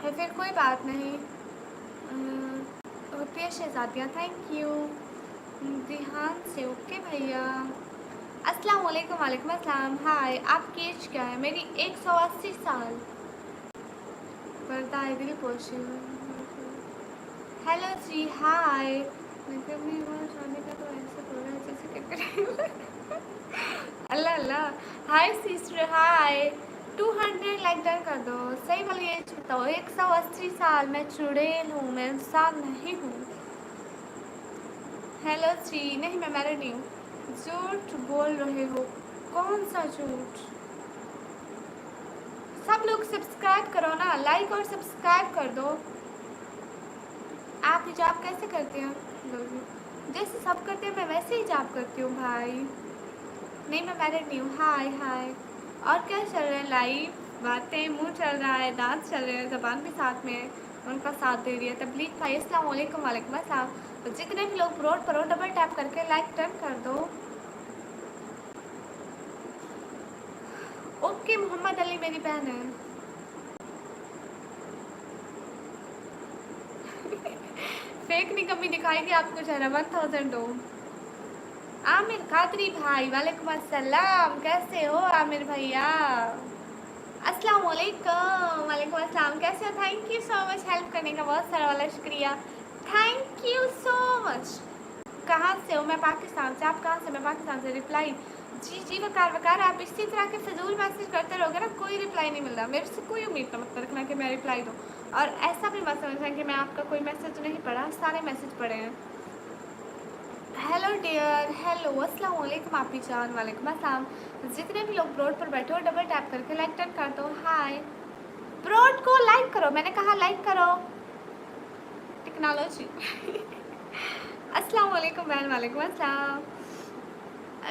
A: है फिर कोई बात नहीं। होती है शहजादियाँ, थैंक यू। ध्यान से ओके भैया। अस्सलाम वालेकुम। वालेकुम अस्सलाम। हाय, आपकी एज क्या है? मेरी 180 साल। पर्दा है दिल पोशी। हेलो जी हाय। शादी का तो ऐसे हो रहा है जैसे क्रिकेट। अल्लाह अल्लाह। Hi sister hi. 200 like done कर दो। सही वाली एज बताओ। 180 साल। मैं चुड़ैल हूँ, मैं इंसान नहीं हूँ। हेलो जी। नहीं मैं मैरिड नहीं हूँ। झूठ बोल रहे हो? कौन सा झूठ? सब लोग सब्सक्राइब करो ना, लाइक और सब्सक्राइब कर दो। आप हिजाब कैसे करते हैं? जैसे सब करते हैं मैं वैसे ही हिजाब करती हूँ भाई। नहीं मैं मैरिड नहीं हूँ। हाय हाय। और क्या चल रहा है? लाइव बातें, मुंह चल रहा है, दांत चल रहे हैं, ज़बान भी साथ में है, उनका साथ दे रही है। तबलीग भाई अस्सलाम वालेकुम। वालेकुम अस्सलाम। तो जितने भी लोग रोड पर हो डबल टैप करके लाइक टर्न कर दो। ओके मोहम्मद अली मेरी बहन है। फेक नहीं कमी दिखाएगी आपको चेहरा। 1000 दो। आमिर कादरी भाई वालेकुम अस्सलाम। कैसे हो आमिर भैया? अस्सलाम वालेकुम। वालेकुम अस्सलाम। कैसे हो? Thank you so much help करने का, बहुत सारा वाला शुक्रिया। Thank you so much. कहाँ से हो? मैं पाकिस्तान से। आप कहाँ से? मैं पाकिस्तान से। रिप्लाई जी जी वकार वकार। आप इसी तरह के फजूल मैसेज करते रहोगे ना, कोई रिप्लाई नहीं मिल रहा। मेरे से कोई उम्मीद मत रखना कि मैं रिप्लाई दूँ, और ऐसा भी मत समझना कि मैं आपका कोई मैसेज नहीं पढ़ा, सारे मैसेज पढ़े हैं। हेलो डियर, हेलो, अस्सलाम वालेकुम आपी जान, वालेकुम अस्सलाम। जितने भी लोग ब्रोड पर बैठे हो डबल टैप करके लाइक टन कर दो। हाय, ब्रोड को लाइक करो, मैंने कहा लाइक करो। टेक्नोलॉजी। अस्सलाम वालेकुम बहन, वालेकुम अस्सलाम।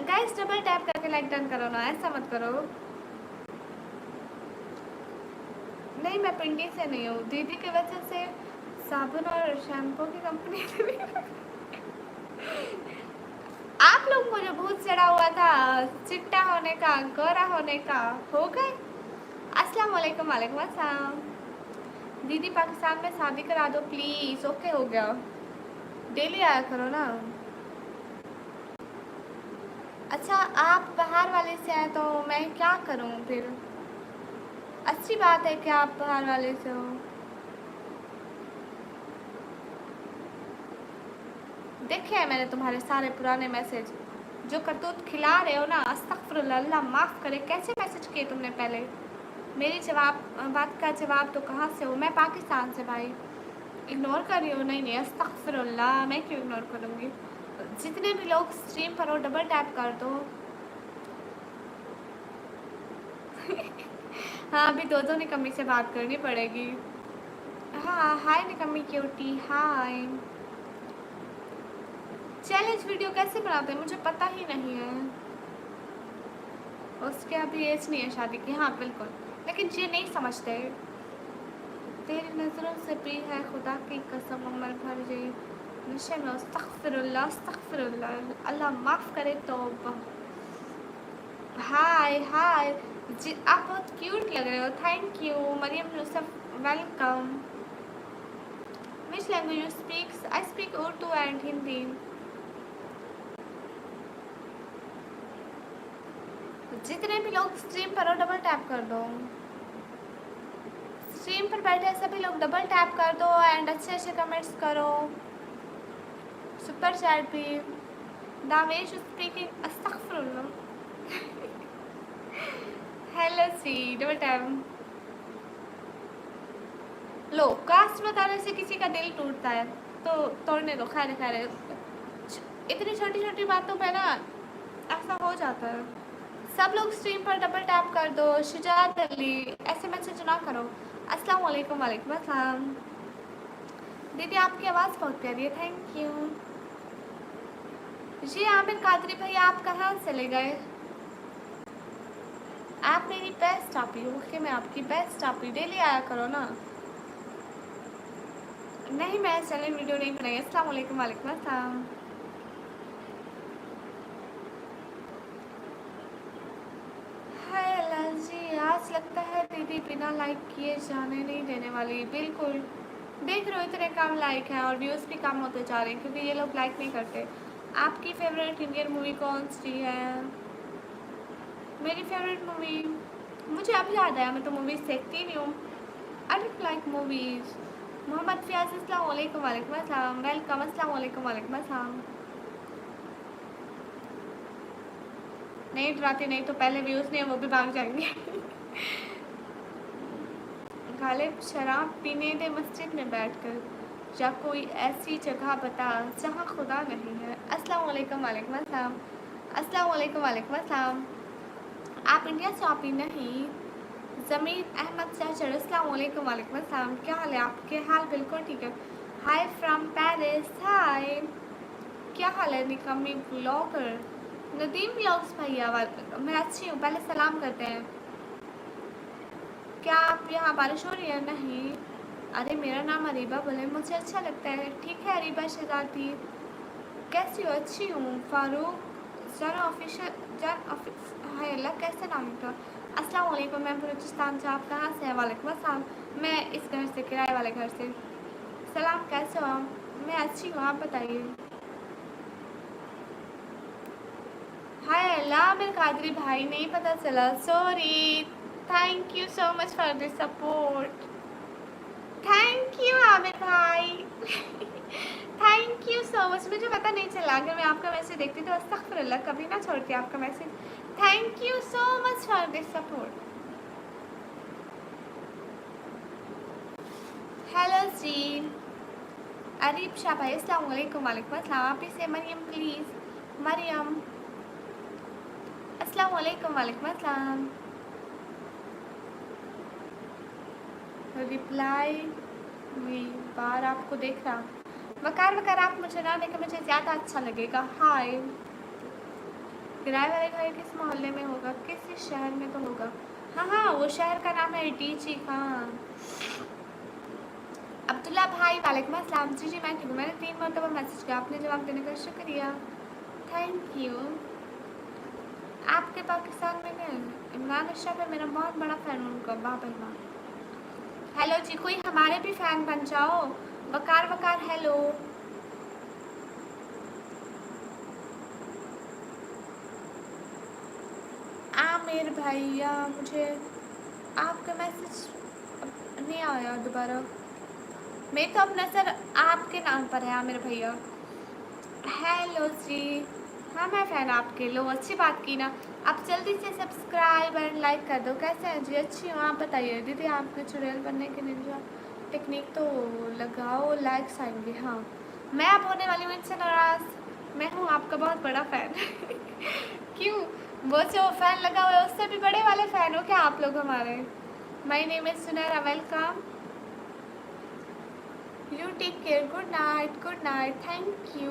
A: गाइस डबल टैप करके लाइक डन करो ना, ऐसा मत करो। नहीं, मैं पिंडी से नहीं हूँ, दीदी की वजह से साबुन और शैम्पू की कंपनी से भी। आप लोग को जो भूत चढ़ा हुआ था चिट्टा होने का, गोरा होने का, हो गए। अस्सलाम वालेकुम, वालेकुम अस्सलाम। दीदी पाकिस्तान में शादी करा दो प्लीज। ओके, हो गया, डेली आया करो ना। अच्छा, आप बाहर वाले से हैं तो मैं क्या करूं फिर। अच्छी बात है कि आप बाहर वाले से हो। देखे हैं मैंने तुम्हारे सारे पुराने मैसेज, जो करतूत खिला रहे हो ना। अस्तगफुरुल्लाह, अल्लाह माफ़ करे। कैसे मैसेज किए तुमने पहले? मेरी बात का जवाब तो कहाँ से हो? मैं पाकिस्तान से भाई। इग्नोर कर रही हो? नहीं नहीं, अस्तगफुरुल्लाह, मैं क्यों इग्नोर करूँगी। जितने भी लोग स्ट्रीम पर हो डबल टैप कर दो। हाँ, अभी दो दो निकम्मी से बात करनी पड़ेगी। हाँ, हाय निकम्मी क्यूटी, हाय। चैलेंज वीडियो कैसे बनाते हैं मुझे पता ही नहीं है। उसके अभी एज नहीं है शादी की। हाँ बिल्कुल, लेकिन ये नहीं समझते। तेरी नज़रों से भी है खुदा की कसम, उम्र भर ये नशे में। अस्तगफिरुल्लाह, अस्तगफिरुल्लाह, अल्लाह माफ़ करे। तो हाय हाय जी, आप बहुत क्यूट लग रहे हो। Thank you Mariyam Yusuf, welcome. Which language you speaks? I speak Urdu and Hindi. जितने भी लोग स्ट्रीम पर हो डबल टैप कर दो। स्ट्रीम पर बैठे सभी लोग डबल टैप कर दो एंड अच्छे अच्छे कमेंट्स करो। सुपर चैट भी। दावेश स्पीकिंग, अस्तगफिरुल्लाह। हेलो सी, डबल टैप। लो, कास्ट बताने से किसी का दिल टूटता है तो तोड़ने दो। खैर खैर, इतनी छोटी छोटी बातों पे ना ऐसा हो जाता है। सब लोग स्ट्रीम पर डबल टैप कर दो। शुजात अली, ऐसे मैसेज ना करो। अस्सलाम वालेकुम, वालेकुम अस्सलाम। दीदी आपकी आवाज़ बहुत प्यारी है, थैंक यू। जी आमिर कादरी भाई, आप कहाँ चले गए? आप मेरी बेस्ट आपी हो कि मैं आपकी बेस्ट आपी। डेली आया करो ना। नहीं, मैं चैनल वीडियो नहीं बनाई। अस्सलाम वालेकुम, वालेकुम अस्सलाम। हाय जी, आज लगता है दीदी बिना लाइक किए जाने नहीं देने वाली। बिल्कुल, देख रहे हो इतने कम लाइक हैं और व्यूज़ भी कम होते जा रहे हैं क्योंकि ये लोग लाइक नहीं करते। आपकी फेवरेट इंडियन मूवी कौन सी है? मेरी फेवरेट मूवी, मुझे अब याद आया, मैं तो मूवीज़ देखती नहीं हूँ। I don't like movies. Mohammad Fayaz, अस्सलाम वालेकुम, वालेकुम अस्सलाम, वेलकम। अस्सलाम वालेकुम, वालेकुम अस्सलाम। नहीं डराती, नहीं तो पहले व्यूज़ नहीं है वो भी भाग जाएंगे। गालिब, शराब पीने दे मस्जिद में बैठकर, या कोई ऐसी जगह बता जहाँ खुदा नहीं है। अस्सलाम वालेकुम, वालेकुम अस्सलाम। अस्सलाम वालेकुम, वालेकुम अस्सलाम। आप इंडिया से आप ही नहीं। ज़मीर अहमद सहचर, अस्सलाम वालेकुम, वालेकुम अस्सलाम। क्या हाल है? आपके हाल बिल्कुल ठीक है। हाय फ्रॉम पेरिस, हाय। क्या हाल है निकम्मी ब्लॉगर? नदीम ब्लॉग्स भैया, मैं अच्छी हूँ। पहले सलाम करते हैं। क्या आप यहाँ बारिश हो रही है? नहीं। अरे मेरा नाम अरीबा बोले, मुझे अच्छा लगता है। ठीक है अरीबा शहजादी, कैसी हो? अच्छी हूँ। फारूक जान ऑफिशियल, जान ऑफिस, हाय अल्लाह, कैसा नाम था? अस्सलाम वालेकुम, मैं बलूचिस्तान से। आप कहाँ से हैं? वालेकुम अस्सलाम, मैं इस घर से, किराए वाले घर से। सलाम, कैसे हो? मैं अच्छी हूँ, आप बताइए। हाय अल्लाह, मेरे कादरी भाई नहीं पता चला, sorry. Thank you so much for this support. Thank you Aamir भाई। Thank you so much. मुझे पता नहीं चला, अगर मैं आपका मैसेज देखती तो अस्तगफिरुल्लाह कभी ना छोड़ती आपका message. Thank you so much for this support. Hello जी, अरीब शाह भाई अस्सलाम वालेकुम। वालेकुम अस्सलाम। आप ही से मरियम प्लीज़, मरियम अस्सलाम वालेकुम। वालेकुम अस्सलाम। रिप्लाई हुई बार आपको देख रहा। वकार वकार आप मुझे ना देखें, मुझे ज़्यादा अच्छा लगेगा। हाय। किराए वाले घर किस मोहल्ले में होगा? किस शहर में तो होगा। हाँ हाँ, वो शहर का नाम है टीची। हाँ अब्दुल्ला भाई वालेकुम अस्सलाम। जी जी मैं ठीक हूँ। मैंने 3 मरतबा मैसेज किया, आपने जवाब देने का शुक्रिया, थैंक यू। आपके पाकिस्तान में गए? इमरान अशरफ है, मेरा बहुत बड़ा फ़ैन हूँ उनका, वाह भाई वाह। हेलो जी, कोई हमारे भी फ़ैन बन जाओ। वकार वकार हेलो। आमिर भैया मुझे आपका मैसेज नहीं आया दोबारा। मैं तो अब नज़र आपके नाम पर है आमिर भैया। हेलो जी, हाँ मैं फ़ैन आपके। लो अच्छी बात की ना। आप जल्दी से सब्सक्राइब एंड लाइक कर दो। कैसे हैं जी? अच्छी हूँ, आप बताइए। दीदी आपके चुड़ैल बनने के निंजा टेक्निक तो लगाओ, लाइक्स आएंगे। हाँ मैं अब होने वाली हूँ इनसे नाराज़। मैं हूँ आपका बहुत बड़ा फ़ैन। क्यों? वो जो फ़ैन लगा हुआ है उससे भी बड़े वाले फ़ैन हो क्या आप लोग हमारे? My name is Sunaira, welcome. You take care, good night, thank you.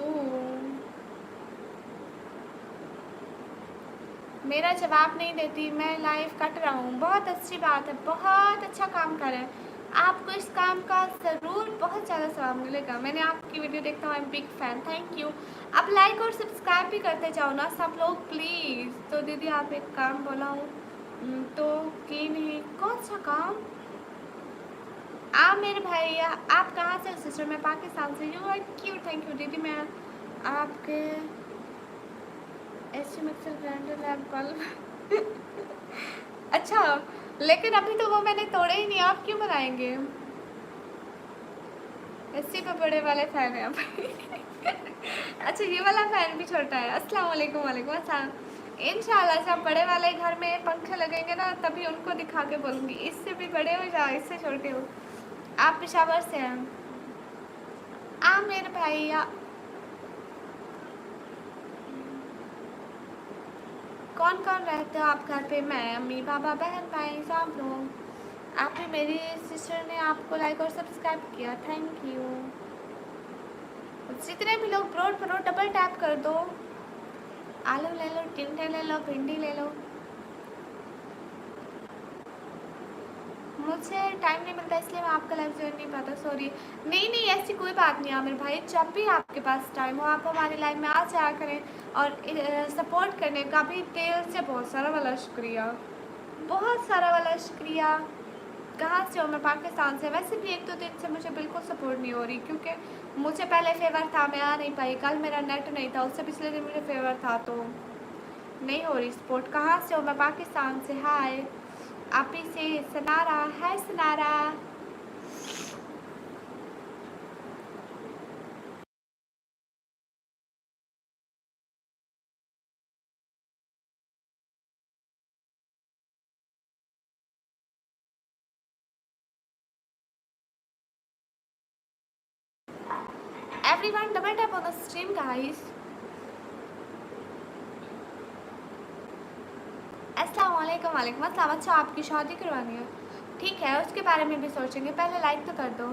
A: मेरा जवाब नहीं देती, मैं लाइव कट रहा हूँ। बहुत अच्छी बात है, बहुत अच्छा काम कर रहे हैं। आपको इस काम का ज़रूर बहुत ज़्यादा सवाब मिलेगा। मैंने आपकी वीडियो देखता हूँ, I am big fan, thank you. आप लाइक और सब्सक्राइब भी करते जाओ ना सब लोग प्लीज़। तो दीदी आप एक काम बोला हूँ तो कि नहीं, कौन सा काम? मेरे भैया आप कहाँ से? सिस्टर मैं पाकिस्तान से। You are cute, thank you दीदी। मैं आपके ऐसे मिक्सर ग्राइंडर लैब कल। अच्छा, लेकिन अभी तो वो मैंने तोड़े ही नहीं, आप क्यों बनाएंगे? इसी पे बड़े वाले फ़ैन हैं आप। अच्छा ये वाला फ़ैन भी छोटा है। अस्सलाम वालेकुम। वालेकुम अस्सलाम। इंशाल्लाह जब बड़े वाले घर में पंखे लगेंगे ना तभी उनको दिखा के बोलूँगी, इससे भी बड़े हो या इससे छोटे हो। आप पेशावर से हैं? मेरे भैया कौन कौन रहते हो आप घर पे? मैं, अम्मी, पापा, बहन, भाई, सब लोग। आप भी, मेरी सिस्टर ने आपको लाइक और सब्सक्राइब किया, थैंक यू। जितने भी लोग ब्रोड करो डबल टैप कर दो। आलू ले लो, टिंडे ले लो, भिंडी ले लो। मुझे टाइम नहीं मिलता इसलिए मैं आपका लाइव ज्वाइन नहीं पाता, सॉरी। नहीं नहीं ऐसी कोई बात नहीं आमिर भाई, जब भी आपके पास टाइम हो आप हमारी लाइव में आ जाया करें। और सपोर्ट करने का भी दिल से बहुत सारा वाला शुक्रिया, बहुत सारा वाला शुक्रिया। कहाँ से हो? मैं पाकिस्तान से। वैसे भी 1-2 दिन से मुझे बिल्कुल सपोर्ट नहीं हो रही क्योंकि मुझे पहले फेवर था, मैं आ नहीं पाई। कल मेरा नेट नहीं था, उससे पिछले दिन मुझे फेवर था तो नहीं हो रही सपोर्ट। कहाँ से हो? मैं पाकिस्तान से। हाय आप ही से सनारा है, Sanara. Everyone double tap on the stream guys. अस्सलाम वालेकुम। वालेकुम अस्सलाम। अच्छा आपकी शादी करवानी है, ठीक है उसके बारे में भी सोचेंगे, पहले लाइक तो कर दो।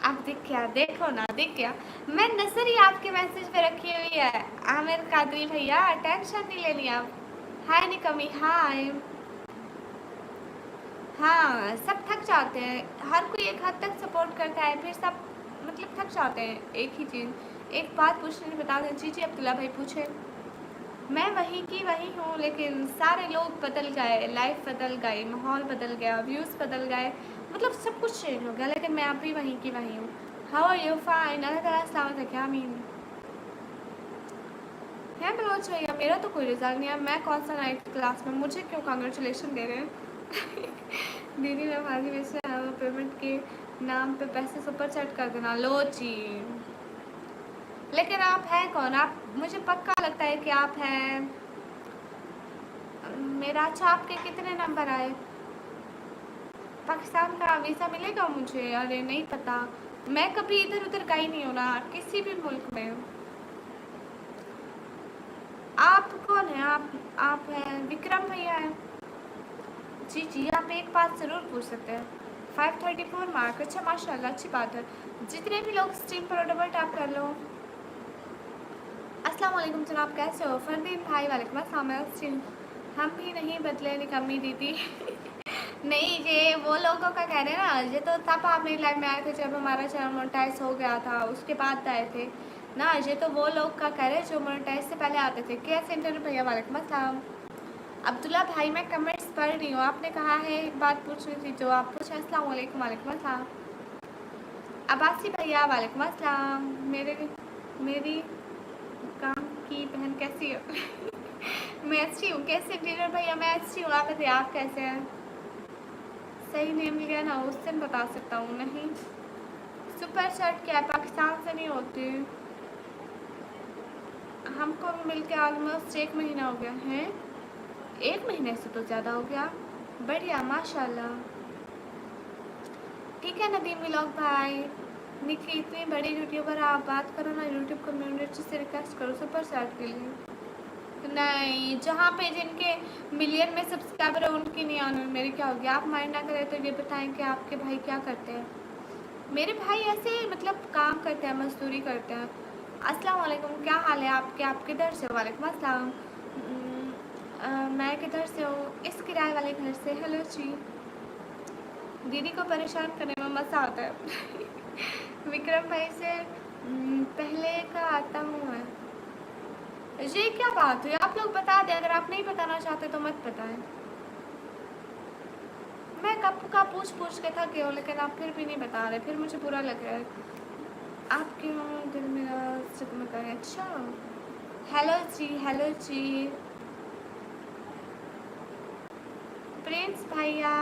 A: आप दिख गया, देखो ना दिख गया। मैं नजर ही आपके मैसेज पे रखी हुई है। आमिर कादरी भैया टेंशन नहीं लेनी आप। हाय निकमी हाय। हाँ सब थक जाते हैं, हर कोई एक हद तक सपोर्ट करता है फिर सब मतलब थक जाते हैं। एक ही चीज़, एक बात पूछने बता दें। जी जी अब्दुल्ला भाई पूछे। मैं वहीं की वहीं हूँ लेकिन सारे लोग बदल गए, लाइफ बदल गई, माहौल बदल गया, व्यूज़ बदल गए, मतलब सब कुछ चेंज हो गया, लेकिन मैं अभी वहीं की वहीं हूँ। How are you? Fine, Allah ताला सलामत है। क्या मीन है बलोच भैया? मेरा तो कोई रिजल्ट नहीं है, मैं कौन सा 9th क्लास में, मुझे क्यों कांग्रेचुलेशन दे रहे हैं? दीदी मैं भाजी वैसे पेमेंट के नाम पे पैसे सुपर चैट कर देना। लो जी, लेकिन आप हैं कौन? आप, मुझे पक्का लगता है कि आप हैं मेरा। अच्छा आपके कितने नंबर आए? पाकिस्तान का वीज़ा मिलेगा मुझे? अरे नहीं पता। मैं कभी इधर उधर गई नहीं हूँ ना किसी भी मुल्क में। आप कौन है? आप हैं विक्रम भैया हैं? जी जी, आप एक बात ज़रूर पूछ सकते हैं। 534 मार्क, अच्छा माशाल्लाह, अच्छी बात है। जितने भी लोग स्ट्रीम पर डबल टैप कर लो। अस्सलाम वालेकुम जनाब, कैसे हो? फरदीन भाई वालेकुम अस्सलाम। हम भी नहीं बदले निकम्मी दीदी। नहीं, ये वो लोगों का कह रहे हैं ना, ये तो तब आप मेरी लाइफ में आए थे जब हमारा चैनल मोनेटाइज हो गया था, उसके बाद आए थे ना। ये तो वो लोग का कह रहे हैं जो मोनेटाइज से पहले आते थे। क्या सेंटर भैया वालेकुम अस्सलाम। अब्दुल्ला भाई मैं कमेंट्स पढ़ रही हूँ, आपने कहा है एक बात पूछनी थी जो आप पूछें। अस्सलाम वालेकुम। वालेकुम अस्सलाम। अब्बासी भैया वालेकुम अस्सलाम। मेरी काम की बहन कैसी हो? मैं अच्छी हूँ। कैसे डिनर भैया? मैं अच्छी हूँ, आप बताइए आप कैसे हैं? सही नेम लिया ना, उस दिन बता सकता हूँ। नहीं, सुपर शर्ट क्या है, पाकिस्तान से नहीं होती। हमको भी मिलके ऑलमोस्ट 1 महीना हो गया है। 1 महीने से तो ज़्यादा हो गया। बढ़िया माशाल्लाह। ठीक है नदीम व्लॉग भाई। निकी इतनी बड़ी यूट्यूबर, आप बात करो ना यूट्यूब कम्युनिटी से, रिक्वेस्ट करो सुपर चैट के लिए। नहीं, जहाँ पे जिनके मिलियन में सब्सक्राइबर है उनकी नहीं आने, मेरी क्या होगी? आप माइंड ना करें तो ये बताएं कि आपके भाई क्या करते हैं। मेरे भाई ऐसे मतलब काम करते हैं, मजदूरी करते हैं। अस्सलाम वालेकुम, क्या हाल है आपके? आप किधर से हो? वालेकुम अस्सलाम। मैं किधर से हूँ? इस किराए वाले घर से। हेलो जी। दीदी को परेशान करने में मज़ा आता है। विक्रम भाई से पहले का आता हूँ मैं। ये क्या बात हुई? आप लोग बता दें, अगर आप नहीं बताना चाहते तो मत बताएं। मैं कब का पूछ के थक गया हूँ, लेकिन आप फिर भी नहीं बता रहे, फिर मुझे बुरा लग रहा है। आप क्यों दिल मेरा सिकम करें? अच्छा, हेलो जी, हेलो जी। प्रिंस भैया,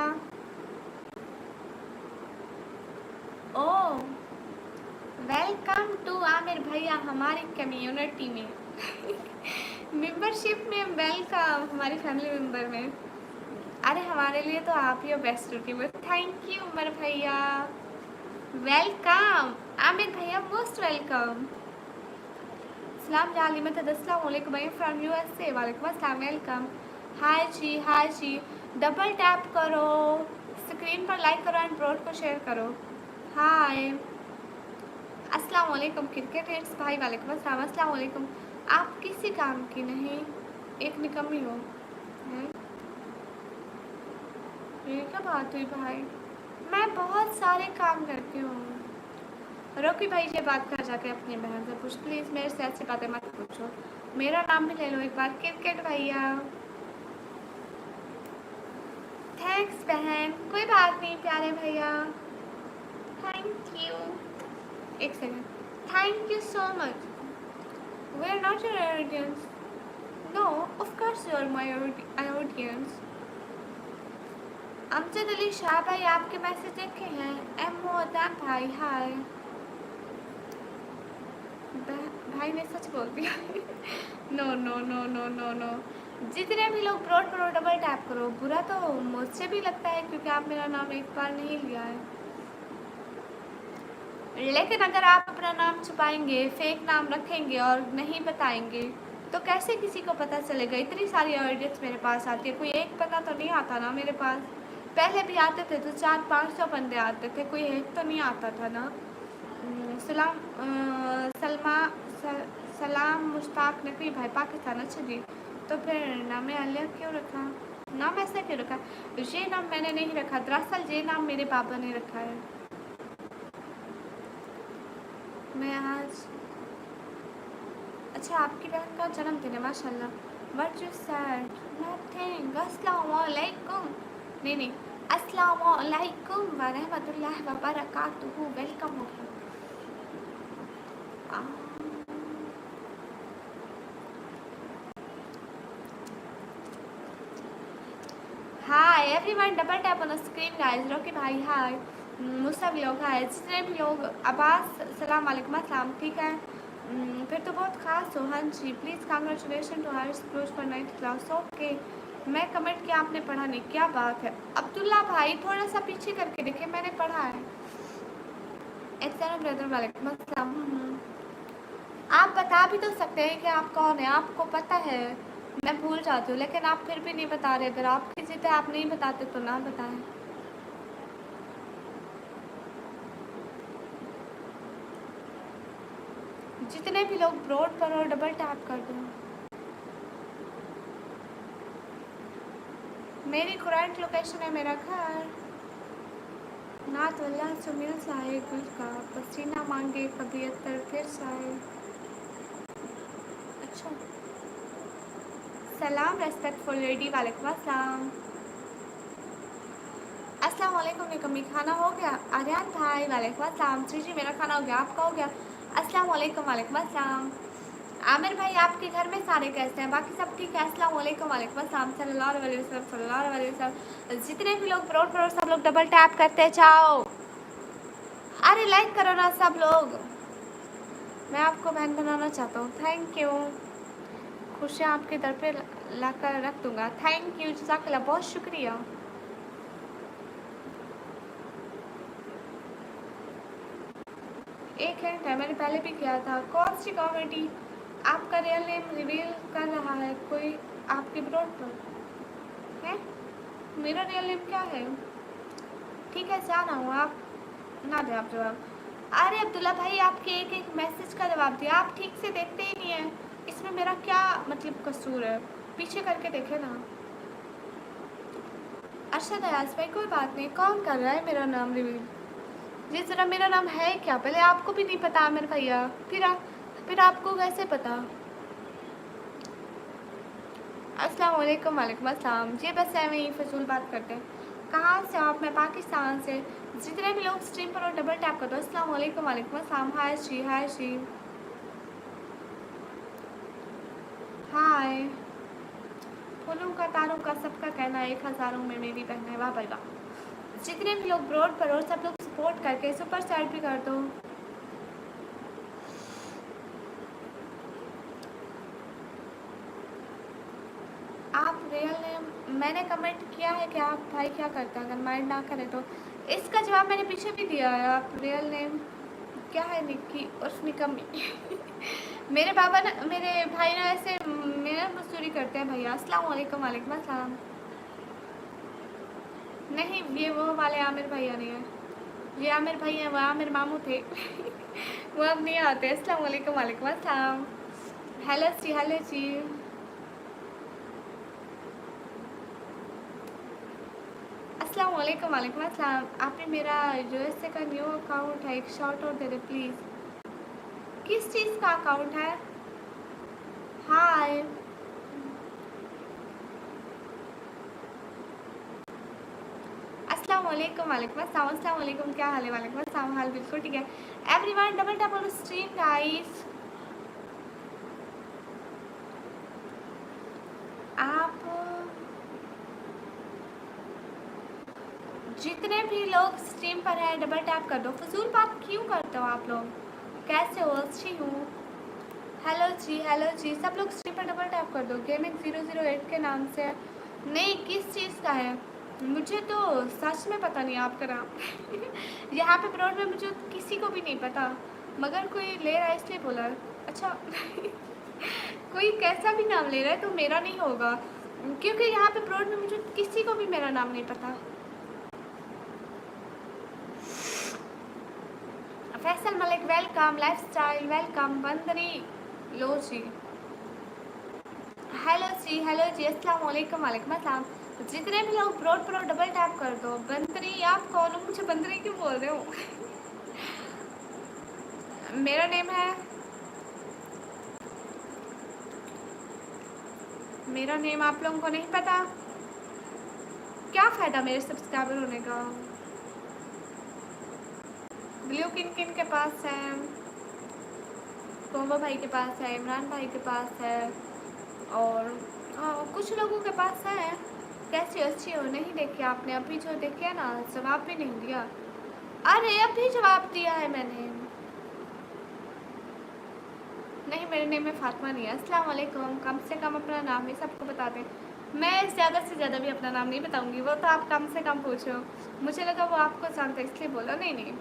A: ओ वेलकम टू आमिर भैया हमारी कम्युनिटी में। मेंबरशिप में वेलकम, हमारी फैमिली मेंबर में। अरे हमारे लिए तो आप ही हो best YouTuber. Thank you Umar भैया, वेलकम। आमिर भैया मोस्ट वेलकम। सलाम जाली में अस्सलाम वालेकुम भैया फ्रॉम यूएसए। वालेकुम अस्सलाम, वेलकम। हाय जी, हाय जी। डबल टैप करो, स्क्रीन पर लाइक करो एंड ब्रॉड को शेयर करो। हाय, अस्सलाम वालेकुम क्रिकेट हिट्स भाई। वालेकुम अस्सलाम। अस्सलाम वालेकुम। आप किसी काम की नहीं, एक निकम्मी हो। ये क्या बात हुई भाई? मैं बहुत सारे काम करती हूँ। रोकी भाई ये बात कर जाके अपनी बहन से पूछ प्लीज़, मेरे से ऐसी बातें मत पूछो। मेरा नाम भी ले लो एक बार, क्रिकेट भैया। थैंक्स बहन, कोई बात नहीं प्यारे भैया। Thank you. एक second. Thank you so much. We are not your audience. No, of course you are my audience. Amjad Ali Shah भाई आपके मैसेज देखे हैं? एम मोहतान भाई हाय। भाई ने सच बोल दिया। No no no no no no. जितने भी लोग ब्रॉड करो डबल टैप करो। बुरा तो मुझसे भी लगता है क्योंकि आप मेरा नाम एक बार नहीं लिया है, लेकिन अगर आप अपना नाम छुपाएंगे, फेक नाम रखेंगे और नहीं बताएंगे तो कैसे किसी को पता चलेगा? इतनी सारी ऑडियंस मेरे पास आती है, कोई एक बंदा तो नहीं आता ना मेरे पास। पहले भी आते थे तो 400-500 बंदे आते थे, कोई एक तो नहीं आता था ना। सलाम मुश्ताक नकवी भाई पाकिस्तान। अच्छा जी, तो फिर नाम अलिया क्यों रखा? नाम ऐसा क्यों रखा? ये नाम मैंने नहीं रखा, दरअसल ये नाम मेरे पापा ने रखा है। मैं आज, अच्छा आपकी बहन का जन्मदिन है माशाल्लाह। What you sad? नथिंग। अस्सलाम वालेकुम। नहीं, अस्सलाम वालेकुम व रहमतुल्लाहि व बरकातुहू। वेलकम हो गया। हाय everyone, double tap on screen guys. रोकी भाई हाय, मुसा भी लोग हाय, जितने भी लोग। अब्बास सलाम वालेकुम अस्सलाम। ठीक है, फिर तो बहुत ख़ास हो। हाँ जी, please congratulation to higher school for 9th class. Okay, मैं कमेंट किया आपने पढ़ा नहीं, क्या बात है? अब्दुल्ला भाई थोड़ा सा पीछे करके देखे, मैंने पढ़ा है। एहसान ब्रदर वालेकुम अस्सलाम। आप बता भी तो सकते हैं कि आप कौन है, आपको पता है। मैं भूल जाती हूँ लेकिन आप फिर भी नहीं बता रहे। अगर आपकी जिद है आप नहीं बताते तो ना बताएं। जितने भी लोग ब्रॉड पर और डबल टैप कर दो। मेरी करंट लोकेशन है मेरा घर। नातुल्लाह सुमिल साहे गुल का पसीना मांगे कभी अत्तर फिर साहे। अच्छा, सलाम रेस्पेक्टफुल लेडी वालेकुम अस्सलाम। अस्सलाम वालेकुम निकम्मी, खाना हो गया? आर्यन भाई वालेकुम अस्सलाम। जी मेरा खाना हो गया, आपका हो गया? अस्सलाम वालेकुम वालेकुम अस्सलाम। आमिर भाई आपके घर में सारे कैसे हैं? बाकी सब ठीक है? अस्सलाम वालेकुम वालेकुम अस्सलाम। सल्लल्लाहु अलैहि वसल्लम सल्लल्लाहु अलैहि वसल्लम। जितने भी लोग ब्रॉड पर सब लोग डबल टैप करते जाओ। अरे लाइक करो ना सब लोग। मैं आपको बहन बनाना चाहता हूँ। Thank you. खुशियाँ आपके दर पे ला कर रख दूँगा। थैंक यू जज़ाकल्लाह, बहुत शुक्रिया। एक हिंट है, मैंने पहले भी किया था। कौन सी कॉमेडी? आपका रियल नेम रिवील कर रहा है कोई आपके ब्रॉड पर है? मेरा रियल नेम क्या है? ठीक है जाना हूँ, आप ना दें आप जवाब। अरे अब्दुल्ला भाई आपके एक एक मैसेज का जवाब दिया, आप ठीक से देखते ही नहीं हैं। इसमें मेरा क्या मतलब कसूर है? पीछे करके देखे ना। अरशद अयाज भाई कोई बात नहीं, कौन कर रहा है मेरा नाम रिवील? जी जरा मेरा नाम है क्या? पहले आपको भी नहीं पता आमिर भैया, फिर आपको कैसे पता? अस्सलाम वालेकुम वालेकुम अस्सलाम। जी बस ऐਵੇਂ ही फजूल बात करते हैं। कहाँ से आप? मैं पाकिस्तान से। जितने भी लोग स्ट्रीम पर और डबल टैप कर दो। अस्सलाम वालेकुम वालेकुम अस्सलाम। हाय श्री, हाय श्री, हाय। फूलों का तारों का सबका कहना एक हज़ारों में मेरी बहन है। वाह भाई वाह। जितने भी लोग ब्रॉड पर और सब लोग सपोर्ट करके सुपर चैट भी कर दो। आप रियल नेम मैंने कमेंट किया है कि आप भाई क्या करते हैं, अगर माइंड ना करें तो। इसका जवाब मैंने पीछे भी दिया है। आप रियल नेम क्या है? निक्की उर्फ निकम्मी। मेरे पापा ना, मेरे भाई ना ऐसे मेरा मजदूरी करते हैं भैया। अस्सलाम वालेकुम वालेकुम अस्सलाम। नहीं ये वो वाले आमिर भैया नहीं है, ये आमिर भैया वो आमिर मामू थे। वो अब नहीं आते। अस्सलाम वालेकुम वालेकुम अस्सलाम। हेलो जी, हेलो जी। अस्सलाम वालेकुम वालेकुम अस्सलाम। आपने मेरा यूएसए का न्यू अकाउंट है, एक शॉर्ट और दे दे प्लीज़। किस चीज़ का अकाउंट है? हाय। अस्सलाम वालेकुम वालेकुम अस्सलाम। अस्सलाम वालेकुम, क्या हाल है? वालेकुम अस्सलाम, हाल बिल्कुल ठीक है। Everyone double tap on stream guys. आप जितने भी लोग स्ट्रीम पर हैं डबल टैप कर दो। फजूल बात क्यों करते हो आप लोग? कैसे हो? अच्छी हूँ। हेलो जी, हेलो जी। सब लोग स्ट्रीम पर डबल टैप कर दो। गेमिंग 008 के नाम से। नहीं किस चीज़ का है? मुझे तो सच में पता नहीं आपका नाम। यहाँ पे ब्रॉड में मुझे किसी को भी नहीं पता, मगर कोई ले रहा है इसलिए बोला। अच्छा। कोई कैसा भी नाम ले रहा है तो मेरा नहीं होगा, क्योंकि यहाँ पे ब्रॉड में मुझे किसी को भी मेरा नाम नहीं पता। Faisal Malik welcome. Lifestyle welcome. बंदरी लो जी, हेलो जी, हेलो जी। अस्सलाम वालेकुम वालेकुम अस्सलाम। जितने भी लोग ब्रॉड पर डबल टैप कर दो। बंदरी आप कौन हो? मुझे बंदरी क्यों बोल रहे हो? मेरा नेम है, मेरा नेम आप लोगों को नहीं पता? क्या फ़ायदा मेरे सब्सक्राइबर होने का? ब्लू किन किन के पास है? कोमो भाई के पास है, इमरान भाई के पास है, और कुछ लोगों के पास है। कैसी अच्छी हो? नहीं देखी आपने? अभी जो देखिए ना, जवाब भी नहीं दिया। अरे अभी जवाब दिया है मैंने। नहीं मेरे नेम में फातिमा नहीं है। अस्सलाम वालेकुम। कम से कम अपना नाम ही सबको बता दें। मैं ज़्यादा से ज़्यादा भी अपना नाम नहीं बताऊंगी, वो तो आप कम से कम पूछो। मुझे लगा वो आपको जानते इसलिए बोला। नहीं नहीं,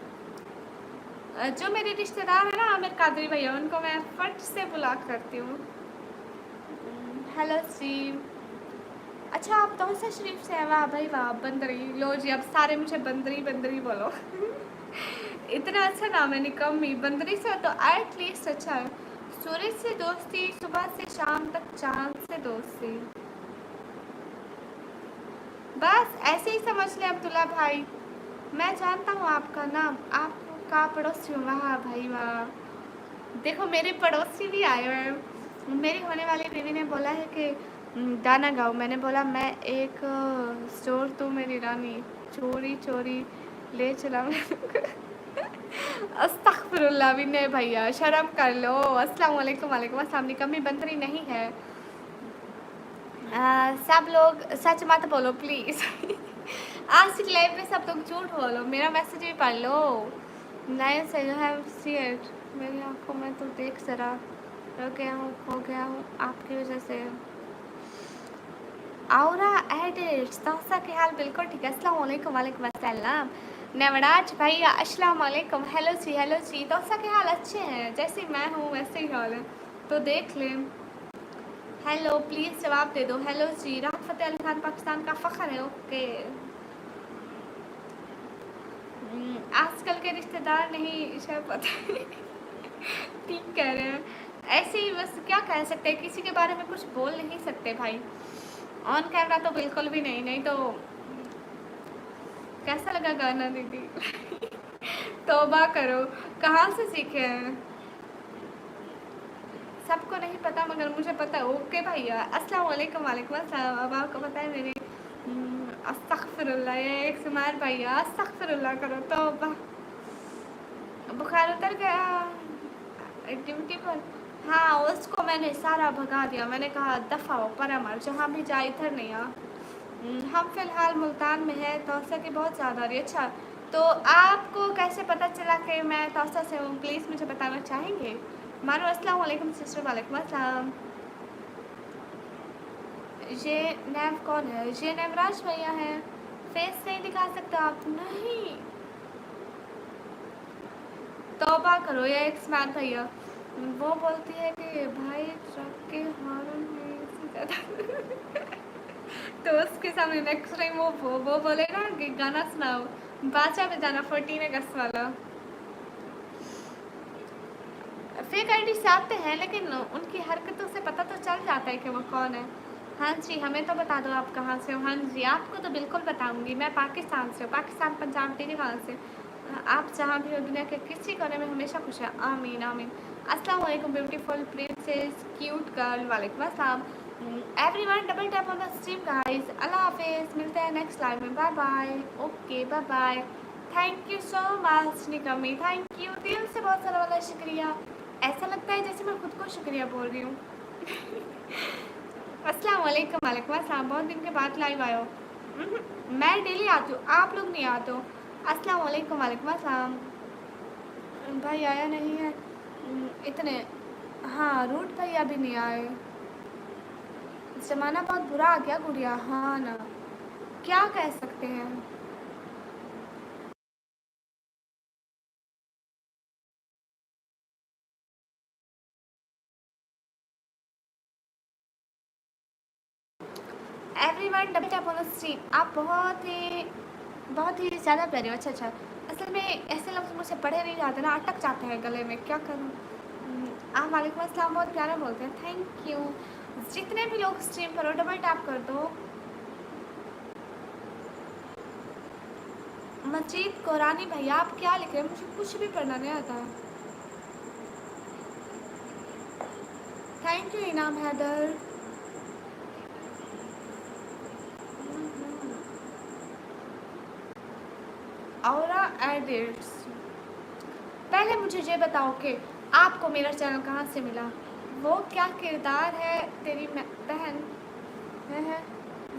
A: जो मेरे रिश्तेदार है ना आमिर कादरी भैया, उनको मैं फट से ब्लॉक करती हूँ। Hello stream. अच्छा आप तौसा शरीफ से हैं? वाह भाई वाह, बंदरी। लो जी, अब सारे मुझे बंदरी बंदरी बोलो। इतना अच्छा नाम है, निकम्मी। बंदरी से तो एटलीस्ट अच्छा है। सूरज से दोस्ती, सुबह से शाम तक चांद से दोस्ती। बस ऐसे ही समझ ले अब्दुल्ला भाई। मैं जानता हूँ आपका नाम, आपका पड़ोसी हूँ। वाह भाई वाह, देखो मेरे पड़ोसी भी आए हुए हैं। मेरी होने वाली बीवी ने बोला है कि गाना गाओ। मैंने बोला मैं एक स्टोर तो मेरी रानी, चोरी चोरी ले चला। अस्तगफिरुल्लाह विनय भैया, शर्म कर लो। अस्सलाम वालेकुम। वालेकुम अस्सलाम। निकम्मी बंदरी नहीं है। सब लोग सच मत बोलो प्लीज़। आज की लाइव में सब लोग झूठ बोलो, मेरा मैसेज भी पढ़ लो। नए से जो है सीट मेरी आंखों में तो देख जरा, रो गया हूँ, खो गया हूँ आपकी वजह से। औरा एडिट्स तोसा के हाल बिल्कुल ठीक है। अस्सलाम वालेकुम। वालेकुम अस्सलाम। नवराज भैया अस्सलाम वालेकुम। हेलो जी तोसा के हाल अच्छे हैं? जैसे मैं हूँ वैसे ही हाल है, तो देख लें। हेलो प्लीज़ जवाब दे दो। हेलो जी। राहत फ़तेह अली खान पाकिस्तान का फ़ख्र है। ओके। आजकल के रिश्तेदार नहीं, शायद पता नहीं। ठीक कह रहे हैं। ऐसे ही बस क्या कह सकते हैं, किसी के बारे में कुछ बोल नहीं सकते भाई। ऑन कैमरा तो बिल्कुल भी नहीं। नहीं तो कैसा लगा गाना दीदी? तौबा करो, कहाँ से सीखे हैं? सबको नहीं पता मगर मुझे पता है। ओके भैया अस्सलाम वालेकुम। वालेकुम अस्सलाम। अब आपको पता है मेरे अस्तगफिरुल्लाह, ये एक सुमार भैया अस्तगफिरुल्लाह करो। तौबा, बुखार उतर गया ड्यूटी पर। हाँ उसको मैंने सारा भगा दिया। मैंने कहा दफ़ा हो पर अमर, जहाँ भी जाए इधर नहीं आ। हम फ़िलहाल मुल्तान में हैं। तौसा की बहुत ज़्यादा आ रही है। अच्छा, तो आपको कैसे पता चला कि मैं तौसा से हूँ? प्लीज़ मुझे बताना चाहेंगे? मानो अस्सलाम वालेकुम सिस्टर। वालेकुम अस्सलाम। ये नैव कौन है? ये नवराज भैया हैं। फेस नहीं दिखा सकते आप? नहीं, तौबा करो। ये एक स्मार्ट भैया, वो बोलती है कि भाई ट्रक के हॉर्न में से ज़्यादा। तो उसके सामने नेक्स्ट टाइम वो बोलेगा कि गाना सुनाओ, बादशाह पे जाना 14 अगस्त वाला। फेक आईडी से आते हैं लेकिन उनकी हरकतों से पता तो चल जाता है कि वो कौन है। हाँ जी, हमें तो बता दो आप कहाँ से हो। हाँ जी, आपको तो बिल्कुल बताऊंगी। मैं पाकिस्तान से हूँ, पाकिस्तान पंजाब टीवी कहाँ से। आप जहाँ भी हो दुनिया के किसी कोने में हमेशा खुश है। आमीन आमीन। अस्सलाम वालेकुम ब्यूटीफुल प्रिंसेस क्यूट गर्ल। वालेकुम अस्सलाम everyone. Double tap on the stream guys. अल्लाह हाफिज़, मिलते हैं नेक्स्ट लाइव में। Bye bye. Okay bye bye. Thank you so much निकम्मी, थैंक यू दिल से, बहुत सारा वाला शुक्रिया। ऐसा लगता है जैसे मैं खुद को शुक्रिया बोल रही हूँ। अस्सलाम वालेकुम। वालेकुम अस्सलाम। बहुत दिन के बाद लाइव आयो। मैं डेली आती हूँ, आप लोग नहीं आते हो। अस्सलाम वालेकुम। वालेकुम अस्सलाम। भाई आया नहीं है इतने। हाँ रूट भैया भी नहीं आए। ज़माना बहुत बुरा आ गया गुड़िया। हाँ ना, क्या कह सकते हैं। Everyone double tap on the stream. आप बहुत ही ज़्यादा प्यारे हो। अच्छा अच्छा, असल में ऐसे लफ्ज़ मुझसे पढ़े नहीं जाते ना, अटक जाते हैं गले में, क्या करूँ। आप वालेकुम अस्सलाम बहुत प्यारा बोलते हैं, थैंक यू। जितने भी लोग स्ट्रीम पर हो डबल टैप कर दो। मजीद कोरानी भैया आप क्या लिख रहे हैं? मुझे कुछ भी पढ़ना नहीं आता। थैंक यू इनाम हैदर। औरा एडिट्स। पहले मुझे ये बताओ कि आपको मेरा चैनल कहाँ से मिला? वो क्या किरदार है तेरी बहन है?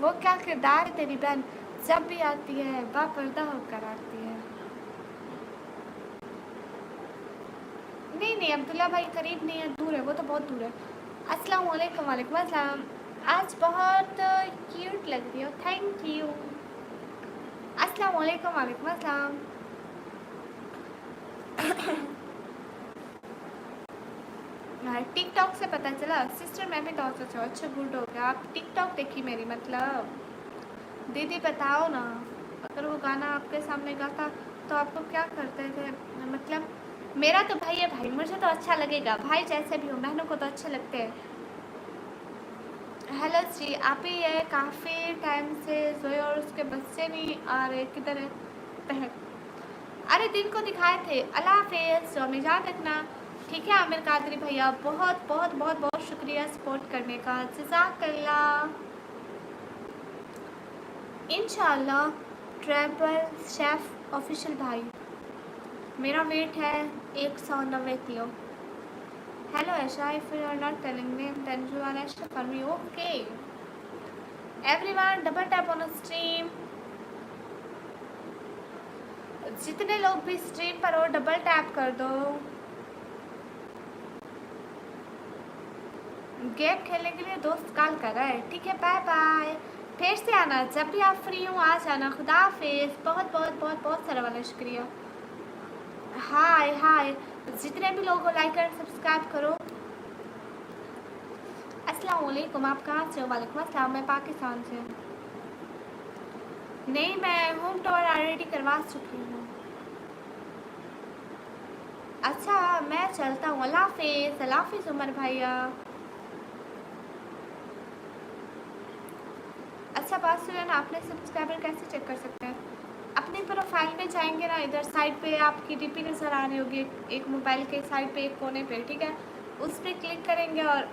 A: वो क्या किरदार है तेरी बहन, जब भी आती है बापर्दा होकर आती है। नहीं नहीं अब्दुल्ला भाई करीब नहीं है, दूर है, वो तो बहुत दूर है। अस्सलाम वालेकुम। वालेकुम अस्सलाम। आज बहुत क्यूट लग रही हो, थैंक यू। अस्सलाम वालेकुम। वालेकुम अस्सलाम। है, टिकटॉक से पता चला। सिस्टर मैं भी तो सोचा, अच्छा गुड हो गया आप टिकटॉक देखी मेरी। मतलब दीदी बताओ ना, अगर वो गाना आपके सामने गाता तो आपको क्या करते थे? मतलब मेरा तो भाई है भाई, मुझे तो अच्छा लगेगा भाई, जैसे भी हो बहनों को तो अच्छे लगते हैं। हेलो जी, आप ही है, काफ़ी टाइम से सोए और उसके बच्चे नहीं आ रहे, किधर है बहन? अरे दिन को दिखाए थे। अल्लाह हाफिज़, जो मिजाज रखना। ठीक है आमिर कादरी भैया, बहुत बहुत बहुत बहुत शुक्रिया सपोर्ट करने का, जज़ाकल्लाह। इंशाल्लाह ट्रैवल शेफ ऑफिशियल भाई। मेरा वेट है 190 kilo. Hello Aisha, if you are not telling me then you are extra for me. Okay everyone, double tap on stream. जितने लोग भी स्ट्रीम पर हो डबल टैप कर दो। गेम खेलने के लिए दोस्त कॉल कर रहा है। ठीक है बाय बाय, फिर से आना जब भी आप फ्री हो, आ जाना। खुदा हाफिज़, बहुत बहुत बहुत बहुत सारा वाला शुक्रिया। हाय हाय, जितने भी लोग हो लाइक और सब्सक्राइब करो। अस्सलाम वालेकुम, आप कहाँ से हो? वालेकुम अस्सलाम, मैं पाकिस्तान से। नहीं, मैं होम टूर ऑलरेडी करवा चुकी हूँ। अच्छा मैं चलता हूँ, अल्लाह हाफिज़। अल्लाह हाफिज़ उमर भैया। अच्छा बात सुनो ना, अपने सब्सक्राइबर कैसे चेक कर सकते हैं? अपने प्रोफाइल में जाएंगे ना, इधर साइड पे आपकी डीपी नज़र आ रही होगी, एक मोबाइल के साइड पे एक कोने पे, ठीक है, उस पर क्लिक करेंगे और